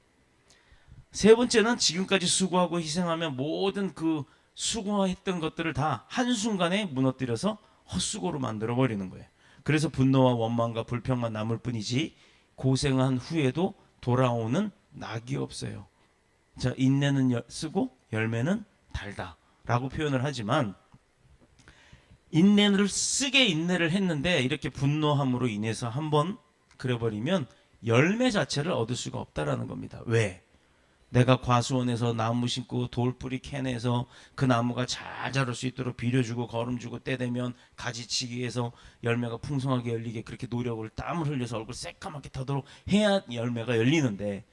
Speaker 1: 세 번째는 지금까지 수고하고 희생하며 모든 그 수고했던 것들을 다 한순간에 무너뜨려서 헛수고로 만들어 버리는 거예요. 그래서 분노와 원망과 불평만 남을 뿐이지 고생한 후에도 돌아오는 낙이 없어요. 자, 인내는 쓰고 열매는 달다 라고 표현을 하지만 인내를 쓰게 인내를 했는데 이렇게 분노함으로 인해서 한번 그래버리면 열매 자체를 얻을 수가 없다라는 겁니다. 왜? 내가 과수원에서 나무 심고 돌뿌리 캐내서 그 나무가 잘 자랄 수 있도록 비료주고 거름주고 때 되면 가지치기 해서 열매가 풍성하게 열리게 그렇게 노력을 땀을 흘려서 얼굴 새까맣게 타도록 해야 열매가 열리는데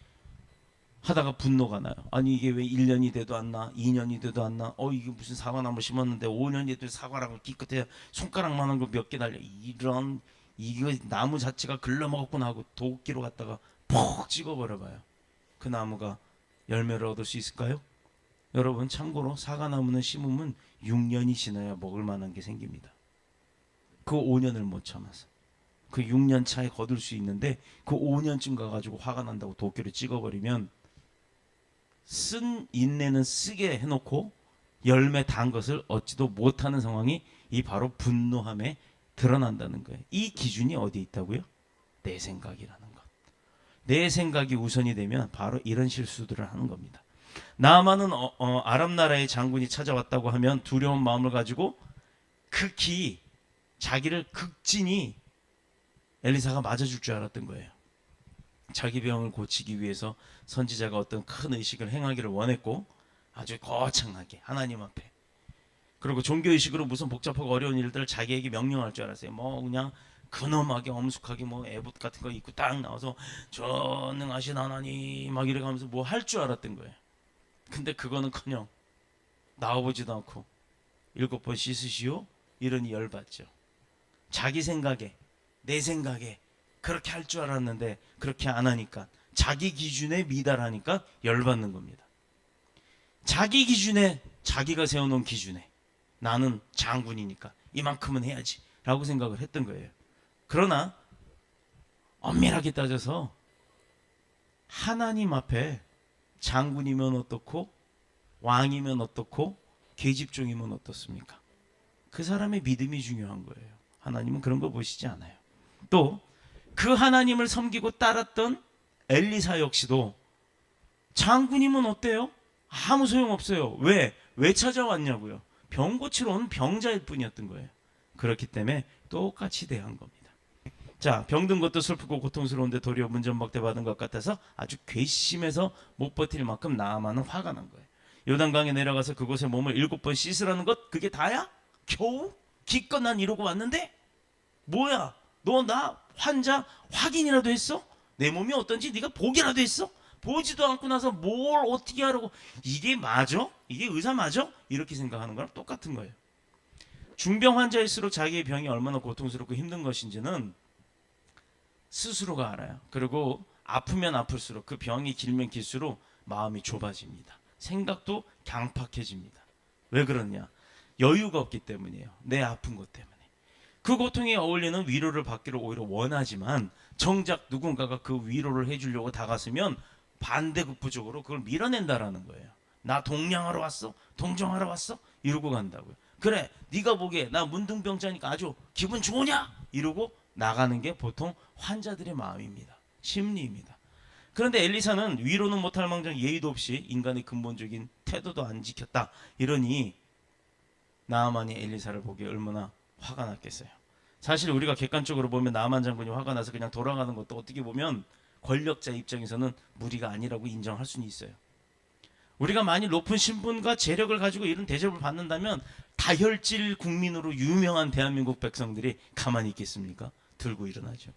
Speaker 1: 하다가 분노가 나요. 아니 이게 왜 1년이 돼도 안 나? 2년이 돼도 안 나? 이게 무슨 사과나무 심었는데 5년이 돼도 사과라고 기껏해 손가락만한 거 몇 개 달려. 이런 이거 나무 자체가 글러먹었구나 하고 도끼로 갖다가 푹 찍어버려봐요. 그 나무가 열매를 얻을 수 있을까요? 여러분 참고로 사과나무는 심으면 6년이 지나야 먹을 만한 게 생깁니다. 그 5년을 못 참아서 그 6년 차에 거둘 수 있는데 그 5년쯤 가가지고 화가 난다고 도끼를 찍어버리면 쓴 인내는 쓰게 해놓고 열매 단 것을 얻지도 못하는 상황이 이 바로 분노함에 드러난다는 거예요. 이 기준이 어디 있다고요? 내 생각이라는 것. 내 생각이 우선이 되면 바로 이런 실수들을 하는 겁니다. 나아만은 아람 나라의 장군이 찾아왔다고 하면 두려운 마음을 가지고 극히 자기를 극진히 엘리사가 맞아줄 줄 알았던 거예요. 자기 병을 고치기 위해서 선지자가 어떤 큰 의식을 행하기를 원했고 아주 거창하게 하나님 앞에, 그리고 종교의식으로 무슨 복잡하고 어려운 일들을 자기에게 명령할 줄 알았어요. 뭐 그냥 근엄하게 엄숙하게 뭐 에봇 같은 거 입고 딱 나와서 전능하신 하나님 막 이래가면서 뭐 할 줄 알았던 거예요. 근데 그거는커녕 나와보지도 않고 7번 씻으시오 이러니 열받죠. 자기 생각에 내 생각에 그렇게 할 줄 알았는데 그렇게 안 하니까 자기 기준에 미달하니까 열받는 겁니다. 자기 기준에, 자기가 세워놓은 기준에 나는 장군이니까 이만큼은 해야지 라고 생각을 했던 거예요. 그러나 엄밀하게 따져서 하나님 앞에 장군이면 어떻고 왕이면 어떻고 계집종이면 어떻습니까? 그 사람의 믿음이 중요한 거예요. 하나님은 그런 거 보시지 않아요. 또 그 하나님을 섬기고 따랐던 엘리사 역시도 장군이면 어때요? 아무 소용없어요. 왜? 왜 찾아왔냐고요? 병 고치러 온 병자일 뿐이었던 거예요. 그렇기 때문에 똑같이 대한 겁니다. 자, 병든 것도 슬프고 고통스러운데 도리어 문전박대 받은 것 같아서 아주 괘씸해서 못 버틸 만큼 나아만은 화가 난 거예요. 요단강에 내려가서 그곳에 몸을 7번 씻으라는 것, 그게 다야? 겨우? 기껏 난 이러고 왔는데? 뭐야? 너 나 환자 확인이라도 했어? 내 몸이 어떤지 네가 보기라도 했어? 보지도 않고 나서 뭘 어떻게 하라고, 이게 맞아? 이게 의사 맞아? 이렇게 생각하는 거랑 똑같은 거예요. 중병 환자일수록 자기의 병이 얼마나 고통스럽고 힘든 것인지는 스스로가 알아요. 그리고 아프면 아플수록, 그 병이 길면 길수록 마음이 좁아집니다. 생각도 강팍해집니다. 왜 그러냐? 여유가 없기 때문이에요. 내 아픈 것 때문에. 그 고통에 어울리는 위로를 받기를 오히려 원하지만 정작 누군가가 그 위로를 해주려고 다가서면 반대급부적으로 그걸 밀어낸다라는 거예요. 나 동냥하러 왔어? 동정하러 왔어? 이러고 간다고요. 그래, 네가 보기에 나 문둥병자니까 아주 기분 좋으냐? 이러고 나가는 게 보통 환자들의 마음입니다. 심리입니다. 그런데 엘리사는 위로는 못할 망정 예의도 없이 인간의 근본적인 태도도 안 지켰다. 이러니 나아만이 엘리사를 보기에 얼마나 화가 났겠어요. 사실 우리가 객관적으로 보면 나아만 장군이 화가 나서 그냥 돌아가는 것도 어떻게 보면 권력자 입장에서는 무리가 아니라고 인정할 수는 있어요. 우리가 많이 높은 신분과 재력을 가지고 이런 대접을 받는다면 다혈질 국민으로 유명한 대한민국 백성들이 가만히 있겠습니까? 들고 일어나죠.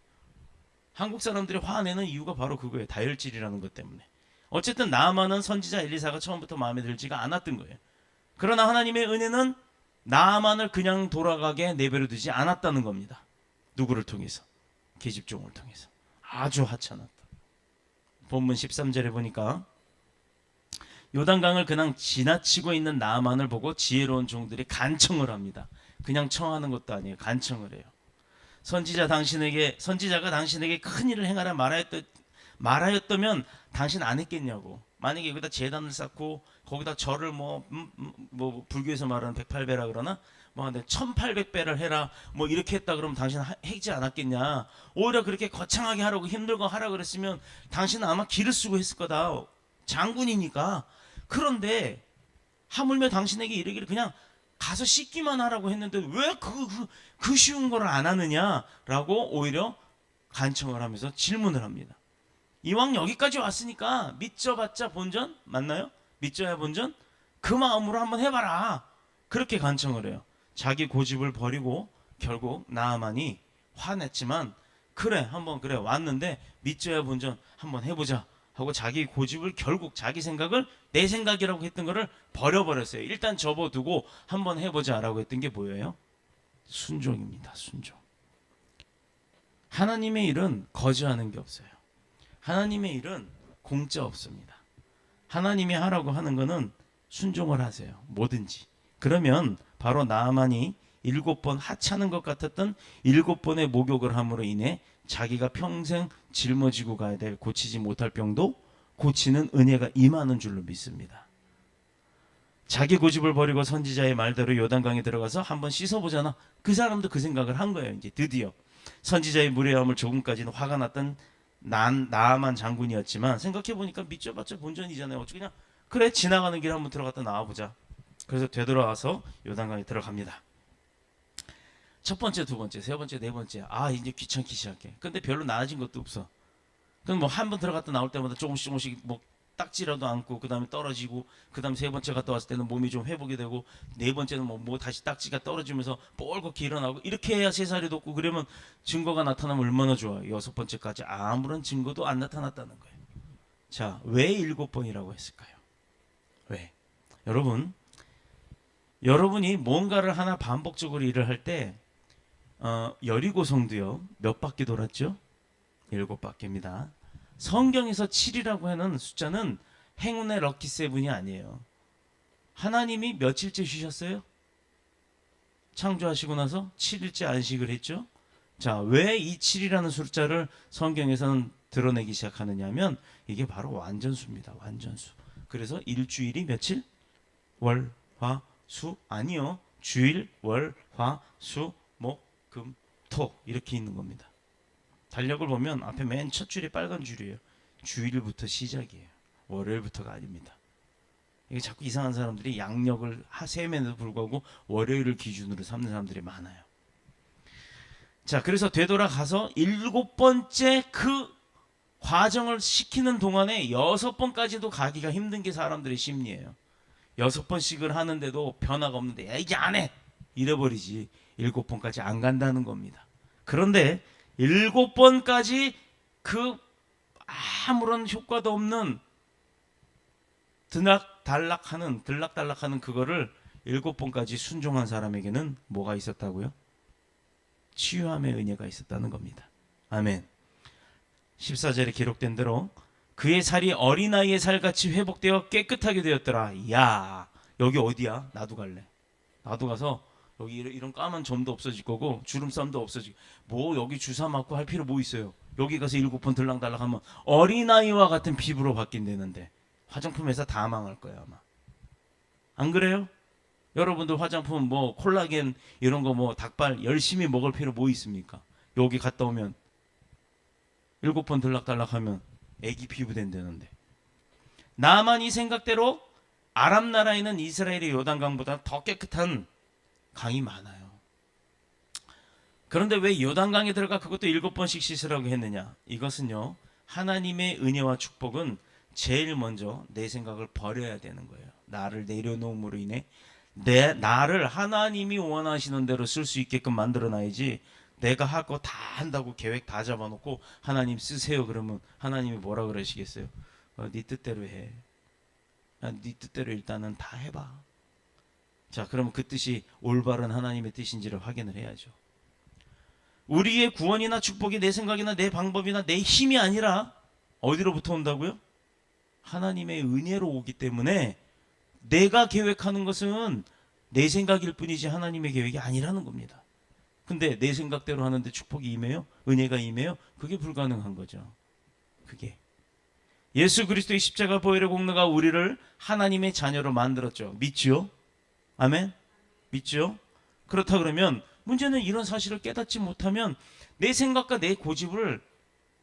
Speaker 1: 한국 사람들이 화내는 이유가 바로 그거예요. 다혈질이라는 것 때문에. 어쨌든 나아만은 선지자 엘리사가 처음부터 마음에 들지가 않았던 거예요. 그러나 하나님의 은혜는 나아만을 그냥 돌아가게 내버려 두지 않았다는 겁니다. 누구를 통해서? 계집종을 통해서. 아주 하찮았다. 본문 13절에 보니까 요단강을 그냥 지나치고 있는 나아만을 보고 지혜로운 종들이 간청을 합니다. 그냥 청하는 것도 아니에요. 간청을 해요. 선지자가 당신에게 큰 일을 행하라 말하였다면 당신 안 했겠냐고. 만약에 여기다 제단을 쌓고 거기다 절을 뭐 불교에서 말하는 108배라 그러나 뭐 1800배를 해라 뭐 이렇게 했다 그러면 당신 하지 않았겠냐. 오히려 그렇게 거창하게 하라고 힘들고 하라 그랬으면 당신은 아마 기를 쓰고 했을 거다. 장군이니까. 그런데 하물며 당신에게 이르기를 그냥 가서 씻기만 하라고 했는데 왜 그 쉬운 걸 안 하느냐라고 오히려 간청을 하면서 질문을 합니다. 이왕 여기까지 왔으니까 믿져봤자 본전 맞나요? 믿져야 본전? 그 마음으로 한번 해봐라. 그렇게 간청을 해요. 자기 고집을 버리고 결국 나아만이 화냈지만 그래 한번 그래 왔는데 믿져야 본전 한번 해보자 하고 자기 고집을 결국 자기 생각을 내 생각이라고 했던 거를 버려버렸어요. 일단 접어두고 한번 해보자라고 했던 게 뭐예요? 순종입니다. 순종. 하나님의 일은 거저하는 게 없어요. 하나님의 일은 공짜 없습니다. 하나님이 하라고 하는 거는 순종을 하세요. 뭐든지. 그러면 바로 나아만이 7번 하찮은 것 같았던 7번의 목욕을 함으로 인해 자기가 평생 짊어지고 가야 될 고치지 못할 병도 고치는 은혜가 임하는 줄로 믿습니다. 자기 고집을 버리고 선지자의 말대로 요단강에 들어가서 한번 씻어보잖아. 그 사람도 그 생각을 한 거예요. 이제 드디어 선지자의 무례함을 조금까지는 화가 났던 나아만 장군이었지만 생각해보니까 믿져봤자 본전이잖아요. 어찌 그냥 그래 지나가는 길 한번 들어갔다 나와보자. 그래서 되돌아와서 요단강에 들어갑니다. 첫 번째, 두 번째, 세 번째, 네 번째. 아 이제 귀찮기 시작해. 근데 별로 나아진 것도 없어. 그럼 뭐 한 번 들어갔다 나올 때마다 조금씩 뭐 딱지라도 않고 그 다음에 떨어지고 그 다음에 세 번째 갔다 왔을 때는 몸이 좀 회복이 되고 네 번째는 뭐 다시 딱지가 떨어지면서 뻘겋게 일어나고 이렇게 해야 세 살이 돋고 그러면 증거가 나타나면 얼마나 좋아요. 여섯 번째까지 아무런 증거도 안 나타났다는 거예요. 자, 왜 7번이라고 했을까요? 왜? 여러분이 뭔가를 하나 반복적으로 일을 할 때 여리고성도요 몇 바퀴 돌았죠? 7바퀴입니다. 성경에서 7이라고 하는 숫자는 행운의 럭키 세븐이 아니에요. 하나님이 며칠째 쉬셨어요? 창조하시고 나서 7일째 안식을 했죠. 자, 왜 이 7이라는 숫자를 성경에서는 드러내기 시작하느냐 하면 이게 바로 완전수입니다. 완전수. 그래서 일주일이 며칠? 월, 화, 수? 아니요. 주일, 월, 화, 수, 목, 금, 토 이렇게 있는 겁니다. 달력을 보면 앞에 맨 첫 줄이 빨간 줄이에요. 주일부터 시작이에요. 월요일부터가 아닙니다. 이게 자꾸 이상한 사람들이 양력을 셈에도 불구하고 월요일을 기준으로 삼는 사람들이 많아요. 자, 그래서 되돌아가서 7번째 그 과정을 시키는 동안에 6번까지도 가기가 힘든 게 사람들의 심리예요. 6번씩을 하는데도 변화가 없는데 야 이제 안 해! 이래버리지 7번까지 안 간다는 겁니다. 그런데 7번까지 그 아무런 효과도 없는 들락달락하는 그거를 7번까지 순종한 사람에게는 뭐가 있었다고요? 치유함의 은혜가 있었다는 겁니다. 아멘. 14절에 기록된 대로 그의 살이 어린아이의 살같이 회복되어 깨끗하게 되었더라. 야, 여기 어디야? 나도 갈래. 나도 가서 여기 이런 까만 점도 없어질 거고 주름쌈도 없어지고 뭐 여기 주사 맞고 할 필요 뭐 있어요? 여기 가서 7번 들락달락하면 어린아이와 같은 피부로 바뀐다는데 화장품 회사 다 망할 거야 아마. 안 그래요? 여러분들 화장품 뭐 콜라겐 이런 거 뭐 닭발 열심히 먹을 필요 뭐 있습니까? 여기 갔다 오면 7번 들락달락하면 애기 피부 된다는데. 나만 이 생각대로 아람 나라에 있는 이스라엘의 요단강보다 더 깨끗한 강이 많아요. 그런데 왜 요단강에 들어가 그것도 7번씩 씻으라고 했느냐? 이것은요, 하나님의 은혜와 축복은 제일 먼저 내 생각을 버려야 되는 거예요. 나를 내려놓음으로 인해 나를 하나님이 원하시는 대로 쓸 수 있게끔 만들어놔야지. 내가 할 거 다 한다고 계획 다 잡아놓고 하나님 쓰세요 그러면 하나님이 뭐라 그러시겠어요? 네 뜻대로 해. 네 뜻대로 일단은 다 해봐. 자, 그러면 그 뜻이 올바른 하나님의 뜻인지를 확인을 해야죠. 우리의 구원이나 축복이 내 생각이나 내 방법이나 내 힘이 아니라 어디로부터 온다고요? 하나님의 은혜로 오기 때문에 내가 계획하는 것은 내 생각일 뿐이지 하나님의 계획이 아니라는 겁니다. 근데 내 생각대로 하는데 축복이 임해요? 은혜가 임해요? 그게 불가능한 거죠. 그게 예수 그리스도의 십자가 보혈의 공로가 우리를 하나님의 자녀로 만들었죠. 믿지요? 아멘? 믿지요? 그렇다 그러면 문제는 이런 사실을 깨닫지 못하면 내 생각과 내 고집을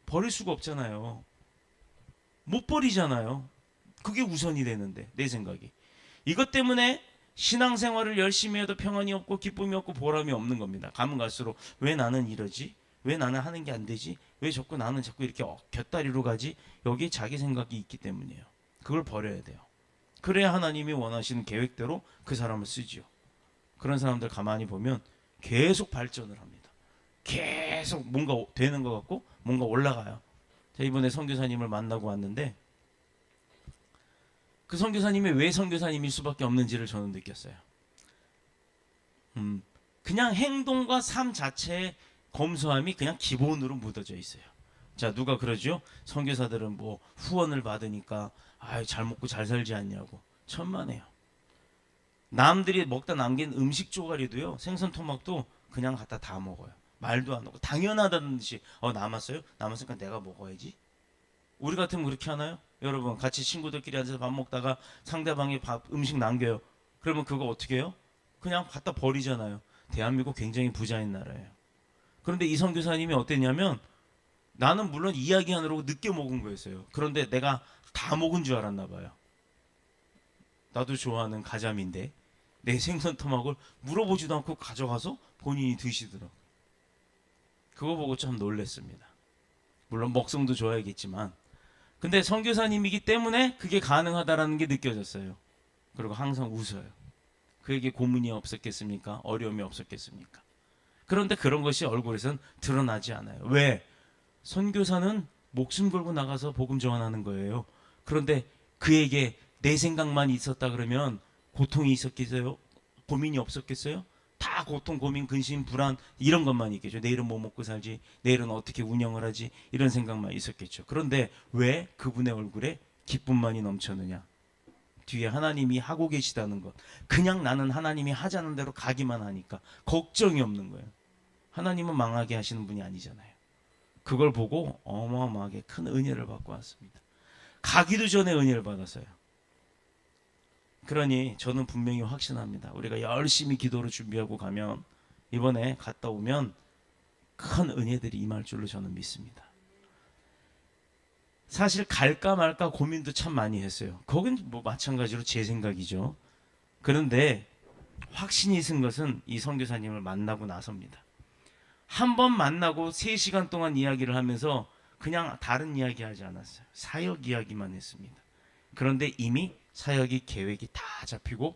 Speaker 1: 버릴 수가 없잖아요. 못 버리잖아요. 그게 우선이 되는데 내 생각이. 이것 때문에 신앙생활을 열심히 해도 평안이 없고 기쁨이 없고 보람이 없는 겁니다. 가면 갈수록 왜 나는 이러지? 왜 나는 하는 게 안 되지? 왜 나는 자꾸 이렇게 곁다리로 가지? 여기에 자기 생각이 있기 때문이에요. 그걸 버려야 돼요. 그래야 하나님이 원하시는 계획대로 그 사람을 쓰지요. 그런 사람들 가만히 보면 계속 발전을 합니다. 계속 뭔가 되는 것 같고 뭔가 올라가요. 제가 이번에 선교사님을 만나고 왔는데 그 선교사님이 왜 선교사님일 수밖에 없는지를 저는 느꼈어요. 그냥 행동과 삶 자체의 검소함이 그냥 기본으로 묻어져 있어요. 자, 누가 그러죠? 선교사들은 뭐 후원을 받으니까 잘 먹고 잘 살지 않냐고. 천만에요. 남들이 먹다 남긴 음식 조가리도요, 생선 토막도 그냥 갖다 다 먹어요. 말도 안 하고 당연하다는 듯이 남았어요? 남았으니까 내가 먹어야지. 우리 같으면 그렇게 하나요? 여러분 같이 친구들끼리 앉아서 밥 먹다가 상대방이 음식 남겨요. 그러면 그거 어떻게 해요? 그냥 갖다 버리잖아요. 대한민국 굉장히 부자인 나라예요. 그런데 이 선교사님이 어땠냐면 나는 물론 이야기하느라고 늦게 먹은 거였어요. 그런데 내가 다 먹은 줄 알았나 봐요. 나도 좋아하는 가자미인데 내 생선 토막을 물어보지도 않고 가져가서 본인이 드시더라고요. 그거 보고 참 놀랐습니다. 물론 먹성도 좋아야겠지만 근데 선교사님이기 때문에 그게 가능하다라는 게 느껴졌어요. 그리고 항상 웃어요. 그에게 고문이 없었겠습니까? 어려움이 없었겠습니까? 그런데 그런 것이 얼굴에선 드러나지 않아요. 왜? 선교사는 목숨 걸고 나가서 복음 전하는 거예요. 그런데 그에게 내 생각만 있었다 그러면 고통이 있었겠어요? 고민이 없었겠어요? 다 고통, 고민, 근심, 불안 이런 것만 있겠죠. 내일은 뭐 먹고 살지, 내일은 어떻게 운영을 하지 이런 생각만 있었겠죠. 그런데 왜 그분의 얼굴에 기쁨만이 넘쳤느냐? 뒤에 하나님이 하고 계시다는 것. 그냥 나는 하나님이 하자는 대로 가기만 하니까 걱정이 없는 거예요. 하나님은 망하게 하시는 분이 아니잖아요. 그걸 보고 어마어마하게 큰 은혜를 받고 왔습니다. 가기도 전에 은혜를 받았어요. 그러니 저는 분명히 확신합니다. 우리가 열심히 기도로 준비하고 가면 이번에 갔다 오면 큰 은혜들이 임할 줄로 저는 믿습니다. 사실 갈까 말까 고민도 참 많이 했어요. 거긴 뭐 마찬가지로 제 생각이죠. 그런데 확신이 있은 것은 이 선교사님을 만나고 나서입니다. 한 번 만나고 3시간 동안 이야기를 하면서 그냥 다른 이야기 하지 않았어요. 사역 이야기만 했습니다. 그런데 이미 사역이 계획이 다 잡히고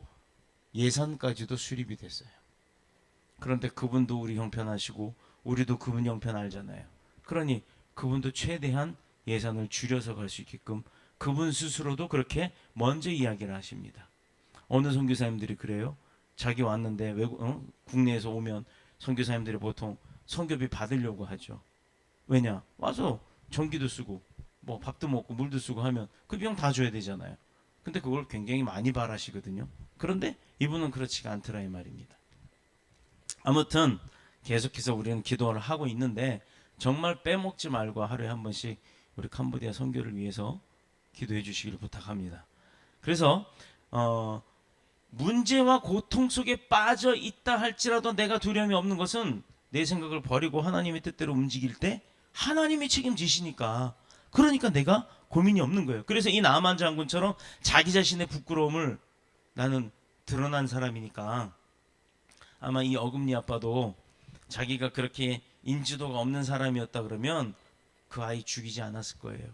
Speaker 1: 예산까지도 수립이 됐어요. 그런데 그분도 우리 형편 아시고 우리도 그분 형편 알잖아요. 그러니 그분도 최대한 예산을 줄여서 갈 수 있게끔 그분 스스로도 그렇게 먼저 이야기를 하십니다. 어느 선교사님들이 그래요? 자기 왔는데 국내에서 오면 선교사님들이 보통 선교비 받으려고 하죠. 왜냐? 와서 전기도 쓰고 뭐 밥도 먹고 물도 쓰고 하면 그 비용 다 줘야 되잖아요. 근데 그걸 굉장히 많이 바라시거든요. 그런데 이분은 그렇지가 않더라 이 말입니다. 아무튼 계속해서 우리는 기도를 하고 있는데 정말 빼먹지 말고 하루에 한 번씩 우리 캄보디아 선교를 위해서 기도해 주시기를 부탁합니다. 그래서 문제와 고통 속에 빠져 있다 할지라도 내가 두려움이 없는 것은 내 생각을 버리고 하나님의 뜻대로 움직일 때 하나님이 책임지시니까, 그러니까 내가 고민이 없는 거예요. 그래서 이 나만 장군처럼 자기 자신의 부끄러움을, 나는 드러난 사람이니까, 아마 이 어금니 아빠도 자기가 그렇게 인지도가 없는 사람이었다 그러면 그 아이 죽이지 않았을 거예요.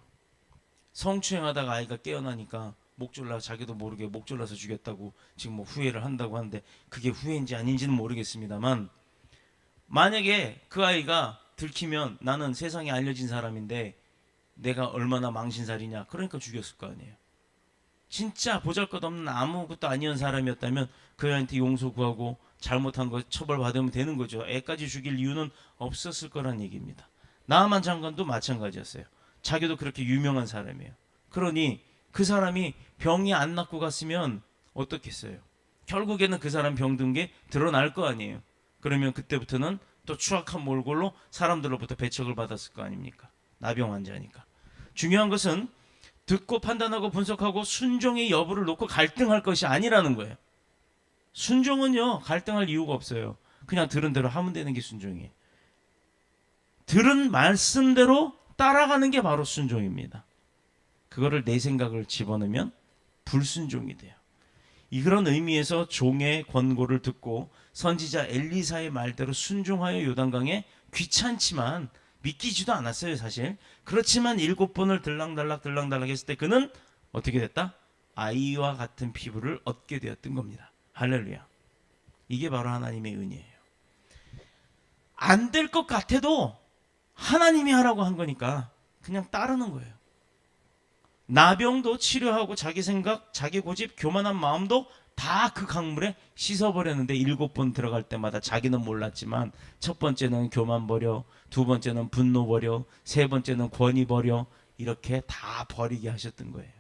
Speaker 1: 성추행하다가 아이가 깨어나니까 목 졸라, 자기도 모르게 목 졸라서 죽였다고 지금 뭐 후회를 한다고 하는데 그게 후회인지 아닌지는 모르겠습니다만, 만약에 그 아이가 들키면 나는 세상에 알려진 사람인데 내가 얼마나 망신살이냐, 그러니까 죽였을 거 아니에요. 진짜 보잘것없는 아무것도 아니었던 사람이었다면 그 아이한테 용서 구하고 잘못한 거 처벌받으면 되는 거죠. 애까지 죽일 이유는 없었을 거란 얘기입니다. 나만 장관도 마찬가지였어요. 자기도 그렇게 유명한 사람이에요. 그러니 그 사람이 병이 안 낫고 갔으면 어떻겠어요? 결국에는 그 사람 병든 게 드러날 거 아니에요. 그러면 그때부터는 또 추악한 몰골로 사람들로부터 배척을 받았을 거 아닙니까? 나병 환자니까. 중요한 것은 듣고 판단하고 분석하고 순종의 여부를 놓고 갈등할 것이 아니라는 거예요. 순종은요, 갈등할 이유가 없어요. 그냥 들은 대로 하면 되는 게 순종이에요. 들은 말씀대로 따라가는 게 바로 순종입니다. 그거를 내 생각을 집어넣으면 불순종이 돼요. 그런 의미에서 종의 권고를 듣고 선지자 엘리사의 말대로 순종하여 요단강에, 귀찮지만 믿기지도 않았어요 사실. 그렇지만 7번을 들락달락 했을 때 그는 어떻게 됐다? 아이와 같은 피부를 얻게 되었던 겁니다. 할렐루야. 이게 바로 하나님의 은혜예요. 안 될 것 같아도 하나님이 하라고 한 거니까 그냥 따르는 거예요. 나병도 치료하고 자기 생각, 자기 고집, 교만한 마음도 다 그 강물에 씻어버렸는데 7번 들어갈 때마다 자기는 몰랐지만 첫 번째는 교만 버려, 두 번째는 분노 버려, 세 번째는 권위 버려, 이렇게 다 버리게 하셨던 거예요.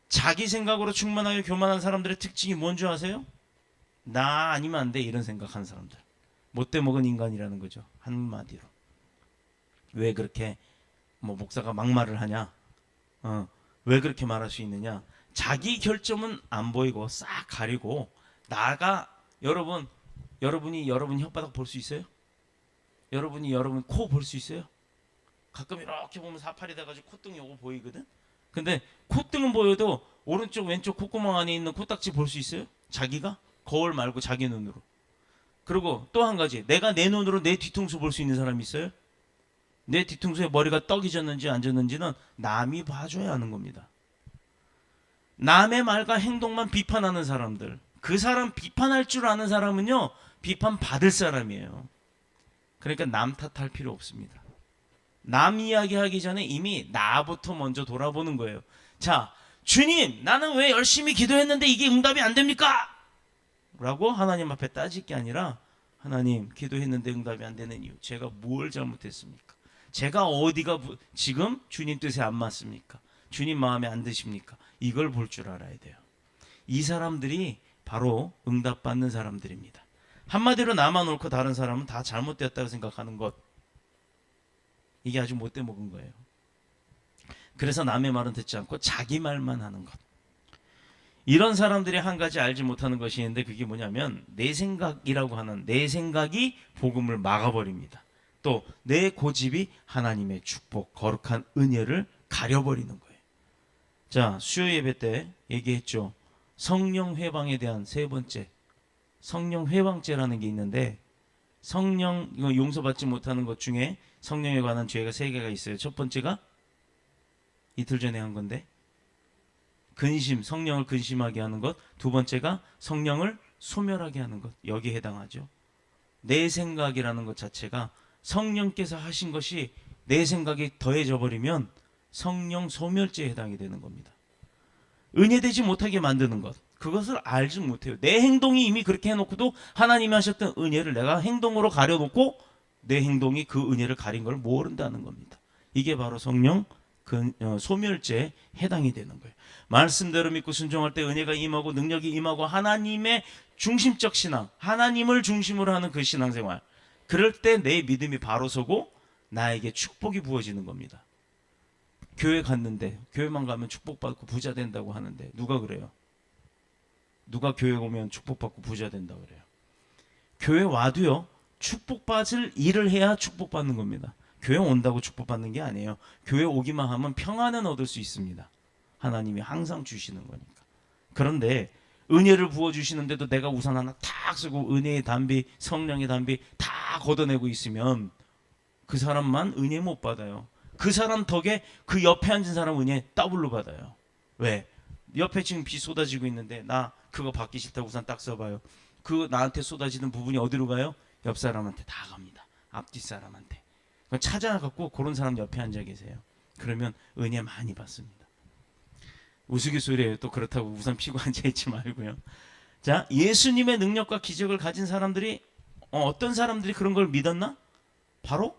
Speaker 1: 자기 생각으로 충만하여 교만한 사람들의 특징이 뭔지 아세요? 나 아니면 안 돼, 이런 생각하는 사람들. 못돼 먹은 인간이라는 거죠, 한마디로. 왜 그렇게 목사가 막말을 하냐? 왜 그렇게 말할 수 있느냐? 자기 결점은 안 보이고 싹 가리고 나가. 여러분이 여러분 혓바닥 볼 수 있어요? 여러분이 여러분 코 볼 수 있어요? 가끔 이렇게 보면 사팔이 돼가지고 콧등이 요거 보이거든? 근데 콧등은 보여도 오른쪽 왼쪽 콧구멍 안에 있는 코딱지 볼 수 있어요? 자기가? 거울 말고 자기 눈으로. 그리고 또 한 가지, 내가 내 눈으로 내 뒤통수 볼 수 있는 사람이 있어요? 내 뒤통수에 머리가 떡이 졌는지 안 졌는지는 남이 봐줘야 하는 겁니다. 남의 말과 행동만 비판하는 사람들, 그 사람 비판할 줄 아는 사람은요, 비판 받을 사람이에요. 그러니까 남 탓할 필요 없습니다. 남 이야기하기 전에 이미 나부터 먼저 돌아보는 거예요. 자, 주님, 나는 왜 열심히 기도했는데 이게 응답이 안 됩니까? 라고 하나님 앞에 따질 게 아니라, 하나님, 기도했는데 응답이 안 되는 이유, 제가 뭘 잘못했습니까? 제가 어디가 지금 주님 뜻에 안 맞습니까? 주님 마음에 안 드십니까? 이걸 볼 줄 알아야 돼요. 이 사람들이 바로 응답받는 사람들입니다. 한마디로 나만 옳고 다른 사람은 다 잘못되었다고 생각하는 것, 이게 아주 못돼 먹은 거예요. 그래서 남의 말은 듣지 않고 자기 말만 하는 것. 이런 사람들이 한 가지 알지 못하는 것이 있는데, 그게 뭐냐면 내 생각이라고 하는, 내 생각이 복음을 막아버립니다. 또 내 고집이 하나님의 축복, 거룩한 은혜를 가려버리는 거예요. 자, 수요 예배 때 얘기했죠. 성령 회방에 대한 세 번째, 성령 회방죄라는 게 있는데, 성령 이거 용서받지 못하는 것 중에 성령에 관한 죄가 세 개가 있어요. 첫 번째가 이틀 전에 한 건데, 근심, 성령을 근심하게 하는 것. 두 번째가 성령을 소멸하게 하는 것. 여기에 해당하죠. 내 생각이라는 것 자체가 성령께서 하신 것이 내 생각이 더해져 버리면 성령 소멸죄에 해당이 되는 겁니다. 은혜되지 못하게 만드는 것, 그것을 알지 못해요. 내 행동이 이미 그렇게 해놓고도 하나님이 하셨던 은혜를 내가 행동으로 가려놓고 내 행동이 그 은혜를 가린 걸 모른다는 겁니다. 이게 바로 성령 소멸죄에 해당이 되는 거예요. 말씀대로 믿고 순종할 때 은혜가 임하고 능력이 임하고 하나님의 중심적 신앙, 하나님을 중심으로 하는 그 신앙생활, 그럴 때 내 믿음이 바로 서고 나에게 축복이 부어지는 겁니다. 교회 갔는데 교회만 가면 축복받고 부자 된다고 하는데 누가 그래요? 누가 교회 오면 축복받고 부자 된다고 그래요? 교회 와도요, 축복받을 일을 해야 축복받는 겁니다. 교회 온다고 축복받는 게 아니에요. 교회 오기만 하면 평안은 얻을 수 있습니다. 하나님이 항상 주시는 거니까. 그런데 은혜를 부어주시는데도 내가 우산 하나 탁 쓰고 은혜의 담비, 성령의 담비 다 걷어내고 있으면 그 사람만 은혜 못 받아요. 그 사람 덕에 그 옆에 앉은 사람 은혜 더블로 받아요. 왜? 옆에 지금 비 쏟아지고 있는데 나 그거 받기 싫다고 우산 딱 써봐요. 그 나한테 쏟아지는 부분이 어디로 가요? 옆 사람한테 다 갑니다. 앞뒤 사람한테. 찾아갖고 그런 사람 옆에 앉아 계세요. 그러면 은혜 많이 받습니다. 우스갯소리예요. 또 그렇다고 우산 피고 앉아있지 말고요. 자, 예수님의 능력과 기적을 가진 사람들이 어떤 사람들이 그런 걸 믿었나? 바로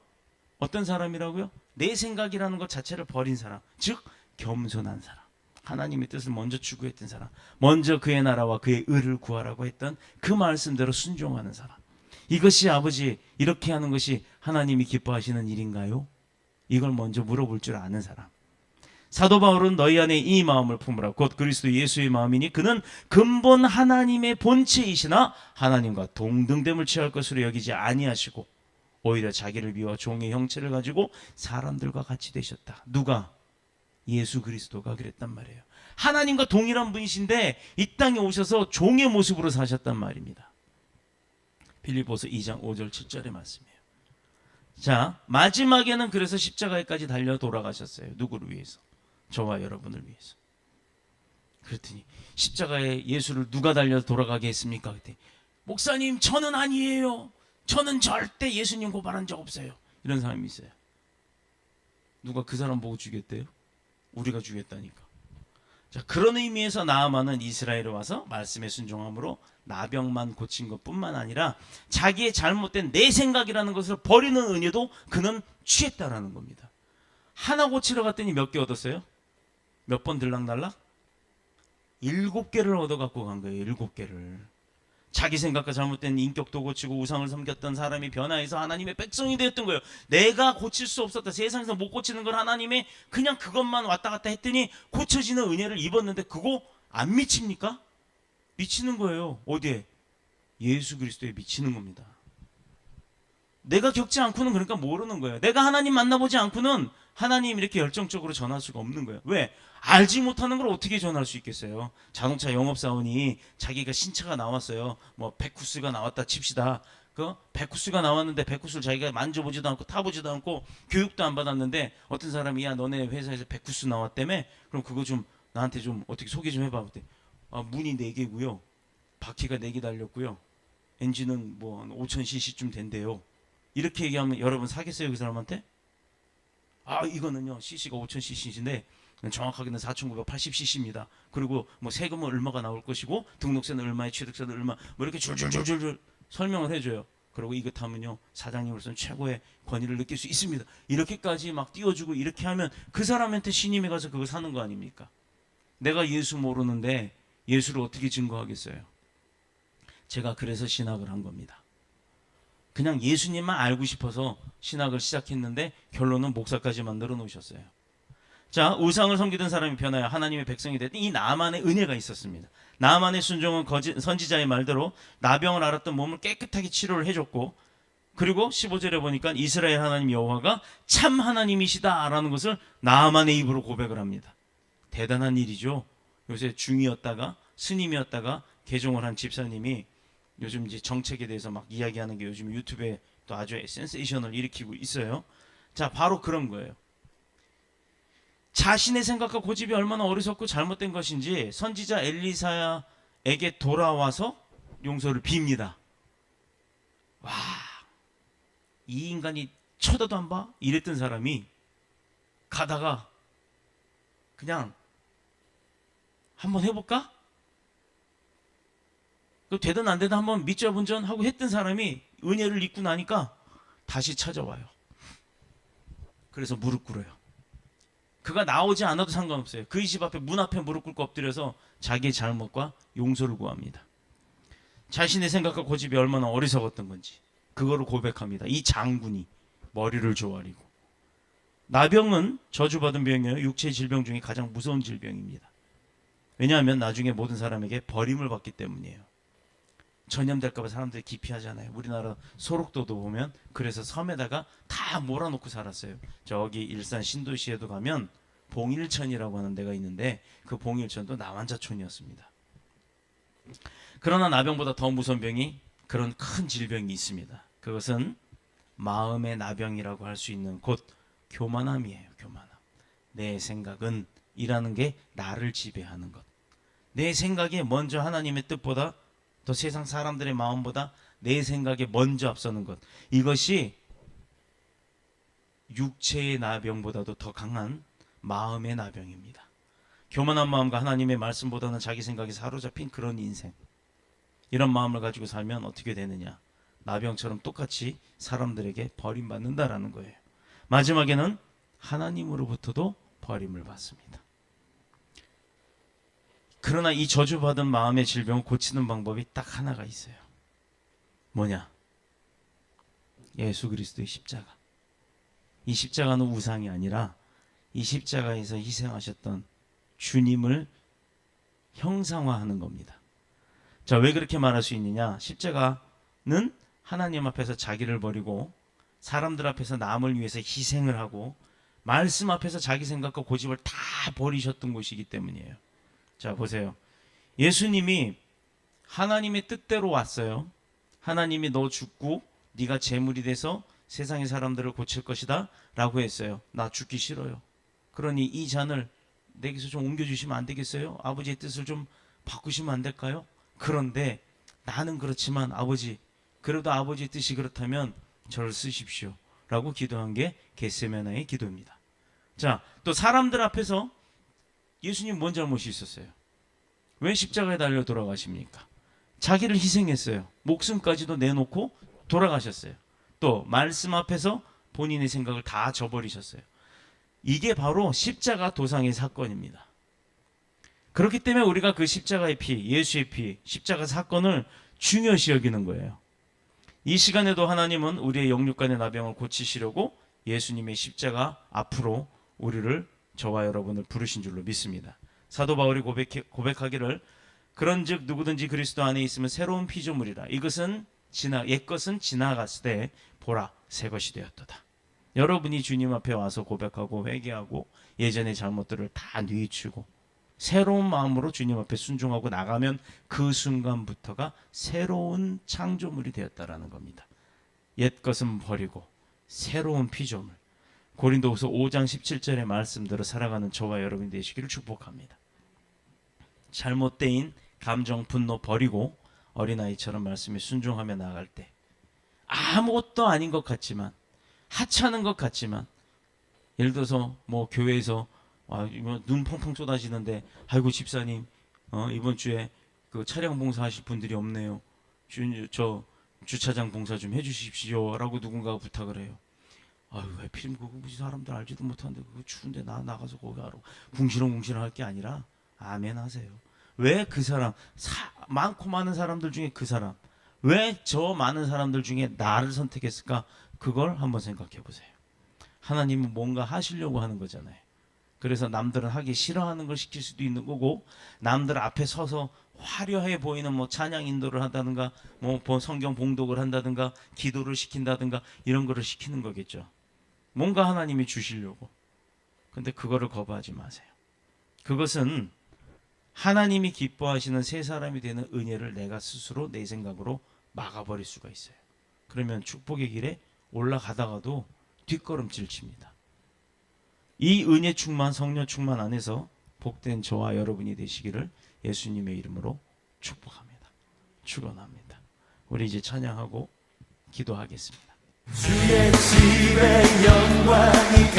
Speaker 1: 어떤 사람이라고요? 내 생각이라는 것 자체를 버린 사람, 즉 겸손한 사람, 하나님의 뜻을 먼저 추구했던 사람, 먼저 그의 나라와 그의 의를 구하라고 했던 그 말씀대로 순종하는 사람. 이것이 아버지 이렇게 하는 것이 하나님이 기뻐하시는 일인가요? 이걸 먼저 물어볼 줄 아는 사람. 사도 바울은 너희 안에 이 마음을 품으라 곧 그리스도 예수의 마음이니 그는 근본 하나님의 본체이시나 하나님과 동등됨을 취할 것으로 여기지 아니하시고 오히려 자기를 비워 종의 형체를 가지고 사람들과 같이 되셨다. 누가? 예수 그리스도가 그랬단 말이에요. 하나님과 동일한 분이신데 이 땅에 오셔서 종의 모습으로 사셨단 말입니다. 빌립보서 2장 5절 7절의 말씀이에요. 자, 마지막에는 그래서 십자가에까지 달려 돌아가셨어요. 누구를 위해서? 저와 여러분을 위해서. 그랬더니 십자가에 예수를 누가 달려 돌아가게 했습니까? 그때 목사님 저는 아니에요. 저는 절대 예수님 고발한 적 없어요. 이런 사람이 있어요. 누가 그 사람 보고 죽였대요? 우리가 죽였다니까. 자, 그런 의미에서 나아만은 이스라엘에 와서 말씀에 순종함으로 나병만 고친 것뿐만 아니라 자기의 잘못된 내 생각이라는 것을 버리는 은혜도 그는 취했다라는 겁니다. 하나 고치러 갔더니 몇 개 얻었어요? 몇 번 들락날락? 7개를 얻어갖고 간 거예요. 7개를. 자기 생각과 잘못된 인격도 고치고 우상을 섬겼던 사람이 변화해서 하나님의 백성이 되었던 거예요. 내가 고칠 수 없었다. 세상에서 못 고치는 걸 하나님이 그냥 그것만 왔다 갔다 했더니 고쳐지는 은혜를 입었는데 그거 안 미칩니까? 미치는 거예요. 어디에? 예수 그리스도에 미치는 겁니다. 내가 겪지 않고는 그러니까 모르는 거예요. 내가 하나님 만나보지 않고는 하나님 이렇게 열정적으로 전할 수가 없는 거예요. 왜? 알지 못하는 걸 어떻게 전할 수 있겠어요? 자동차 영업사원이 자기가 신차가 나왔어요. 뭐 베쿠스가 나왔다 칩시다. 그 베쿠스가 나왔는데 베쿠스를 자기가 만져보지도 않고 타보지도 않고 교육도 안 받았는데 어떤 사람이 야 너네 회사에서 베쿠스 나왔다며? 그럼 그거 좀 나한테 좀 어떻게 소개 좀 해봐. 그때 문이 4개고요. 바퀴가 4개 달렸고요. 엔진은 뭐 5000cc쯤 된대요. 이렇게 얘기하면 여러분 사겠어요 그 사람한테? 이거는요 cc가 5000cc인데 정확하게는 4980cc입니다. 그리고 뭐 세금은 얼마가 나올 것이고 등록세는 얼마에 취득세는 얼마 뭐 이렇게 줄줄줄줄 설명을 해줘요. 그리고 이거 타면요 사장님으로서는 최고의 권위를 느낄 수 있습니다. 이렇게까지 막 띄워주고 이렇게 하면 그 사람한테 신임이 가서 그거 사는 거 아닙니까? 내가 예수 모르는데 예수를 어떻게 증거하겠어요? 제가 그래서 신학을 한 겁니다. 그냥 예수님만 알고 싶어서 신학을 시작했는데 결론은 목사까지 만들어 놓으셨어요. 자, 우상을 섬기던 사람이 변하여 하나님의 백성이 됐더니 이 나만의 은혜가 있었습니다. 나만의 순종은 선지자의 말대로 나병을 앓았던 몸을 깨끗하게 치료를 해줬고 그리고 15절에 보니까 이스라엘 하나님 여호와가 참 하나님이시다라는 것을 나만의 입으로 고백을 합니다. 대단한 일이죠. 요새 중이었다가 스님이었다가 개종을 한 집사님이 요즘 이제 정책에 대해서 막 이야기하는 게 요즘 유튜브에 또 아주 센세이션을 일으키고 있어요. 자, 바로 그런 거예요. 자신의 생각과 고집이 얼마나 어리석고 잘못된 것인지 선지자 엘리사에게 돌아와서 용서를 빕니다. 와, 이 인간이 쳐다도 안 봐? 이랬던 사람이 가다가 그냥 한번 해볼까? 되든 안 되든 한번 믿자 본전 하고 했던 사람이 은혜를 입고 나니까 다시 찾아와요. 그래서 무릎 꿇어요. 그가 나오지 않아도 상관없어요. 그 집 앞에 문 앞에 무릎 꿇고 엎드려서 자기의 잘못과 용서를 구합니다. 자신의 생각과 고집이 얼마나 어리석었던 건지 그거를 고백합니다. 이 장군이 머리를 조아리고. 나병은 저주받은 병이에요. 육체의 질병 중에 가장 무서운 질병입니다. 왜냐하면 나중에 모든 사람에게 버림을 받기 때문이에요. 전염될까 봐 사람들이 기피하잖아요. 우리나라 소록도도 보면 그래서 섬에다가 다 몰아놓고 살았어요. 저기 일산 신도시에도 가면 봉일천이라고 하는 데가 있는데 그 봉일천도 나환자촌이었습니다. 그러나 나병보다 더 무서운 병이 그런 큰 질병이 있습니다. 그것은 마음의 나병이라고 할 수 있는 곧 교만함이에요. 교만함. 내 생각은 이라는 게 나를 지배하는 것. 내 생각이 먼저 하나님의 뜻보다 또 세상 사람들의 마음보다 내 생각에 먼저 앞서는 것. 이것이 육체의 나병보다도 더 강한 마음의 나병입니다. 교만한 마음과 하나님의 말씀보다는 자기 생각에 사로잡힌 그런 인생. 이런 마음을 가지고 살면 어떻게 되느냐? 나병처럼 똑같이 사람들에게 버림받는다라는 거예요. 마지막에는 하나님으로부터도 버림을 받습니다. 그러나 이 저주받은 마음의 질병을 고치는 방법이 딱 하나가 있어요. 뭐냐? 예수 그리스도의 십자가. 이 십자가는 우상이 아니라 이 십자가에서 희생하셨던 주님을 형상화하는 겁니다. 자, 왜 그렇게 말할 수 있느냐? 십자가는 하나님 앞에서 자기를 버리고 사람들 앞에서 남을 위해서 희생을 하고 말씀 앞에서 자기 생각과 고집을 다 버리셨던 곳이기 때문이에요. 자, 보세요. 예수님이 하나님의 뜻대로 왔어요. 하나님이 너 죽고 네가 제물이 돼서 세상의 사람들을 고칠 것이다 라고 했어요. 나 죽기 싫어요. 그러니 이 잔을 내게서 좀 옮겨주시면 안 되겠어요? 아버지의 뜻을 좀 바꾸시면 안 될까요? 그런데 나는 그렇지만 아버지, 그래도 아버지의 뜻이 그렇다면 저를 쓰십시오 라고 기도한 게 겟세마네의 기도입니다. 자, 또 사람들 앞에서 예수님 뭔 잘못이 있었어요? 왜 십자가에 달려 돌아가십니까? 자기를 희생했어요. 목숨까지도 내놓고 돌아가셨어요. 또 말씀 앞에서 본인의 생각을 다 저버리셨어요. 이게 바로 십자가 도상의 사건입니다. 그렇기 때문에 우리가 그 십자가의 피, 예수의 피, 십자가 사건을 중요시 여기는 거예요. 이 시간에도 하나님은 우리의 영육간의 나병을 고치시려고 예수님의 십자가 앞으로 우리를, 저와 여러분을 부르신 줄로 믿습니다. 사도 바울이 고백하기를 그런즉 누구든지 그리스도 안에 있으면 새로운 피조물이라. 이것은 옛것은 지나갔을 때 보라 새 것이 되었도다. 여러분이 주님 앞에 와서 고백하고 회개하고 예전의 잘못들을 다 뉘우치고 새로운 마음으로 주님 앞에 순종하고 나가면 그 순간부터가 새로운 창조물이 되었다라는 겁니다. 옛것은 버리고 새로운 피조물. 고린도후서 5장 17절의 말씀대로 살아가는 저와 여러분이 되시기를 축복합니다. 잘못된 감정, 분노 버리고 어린아이처럼 말씀에 순종하며 나아갈 때 아무것도 아닌 것 같지만, 하찮은 것 같지만, 예를 들어서 뭐 교회에서 눈 펑펑 쏟아지는데 아이고 집사님 이번 주에 그 차량 봉사하실 분들이 없네요. 저 주차장 봉사 좀 해주십시오 라고 누군가가 부탁을 해요. 아유 왜 필름 그거 무슨 사람들 알지도 못하는데 그거 추운데 나가서 거기 하라고 궁시렁궁시렁 할 게 아니라 아멘 하세요. 왜 그 사람 많고 많은 사람들 중에 그 사람 왜 저 많은 사람들 중에 나를 선택했을까? 그걸 한번 생각해 보세요. 하나님은 뭔가 하시려고 하는 거잖아요. 그래서 남들은 하기 싫어하는 걸 시킬 수도 있는 거고, 남들 앞에 서서 화려해 보이는 뭐 찬양 인도를 한다든가 뭐 성경 봉독을 한다든가 기도를 시킨다든가 이런 거를 시키는 거겠죠. 뭔가 하나님이 주시려고. 근데 그거를 거부하지 마세요. 그것은 하나님이 기뻐하시는 새 사람이 되는 은혜를 내가 스스로 내 생각으로 막아버릴 수가 있어요. 그러면 축복의 길에 올라가다가도 뒷걸음질 칩니다. 이 은혜 충만, 성령 충만 안에서 복된 저와 여러분이 되시기를 예수님의 이름으로 축복합니다. 축원합니다. 우리 이제 찬양하고 기도하겠습니다.
Speaker 3: 주의 집에 영광이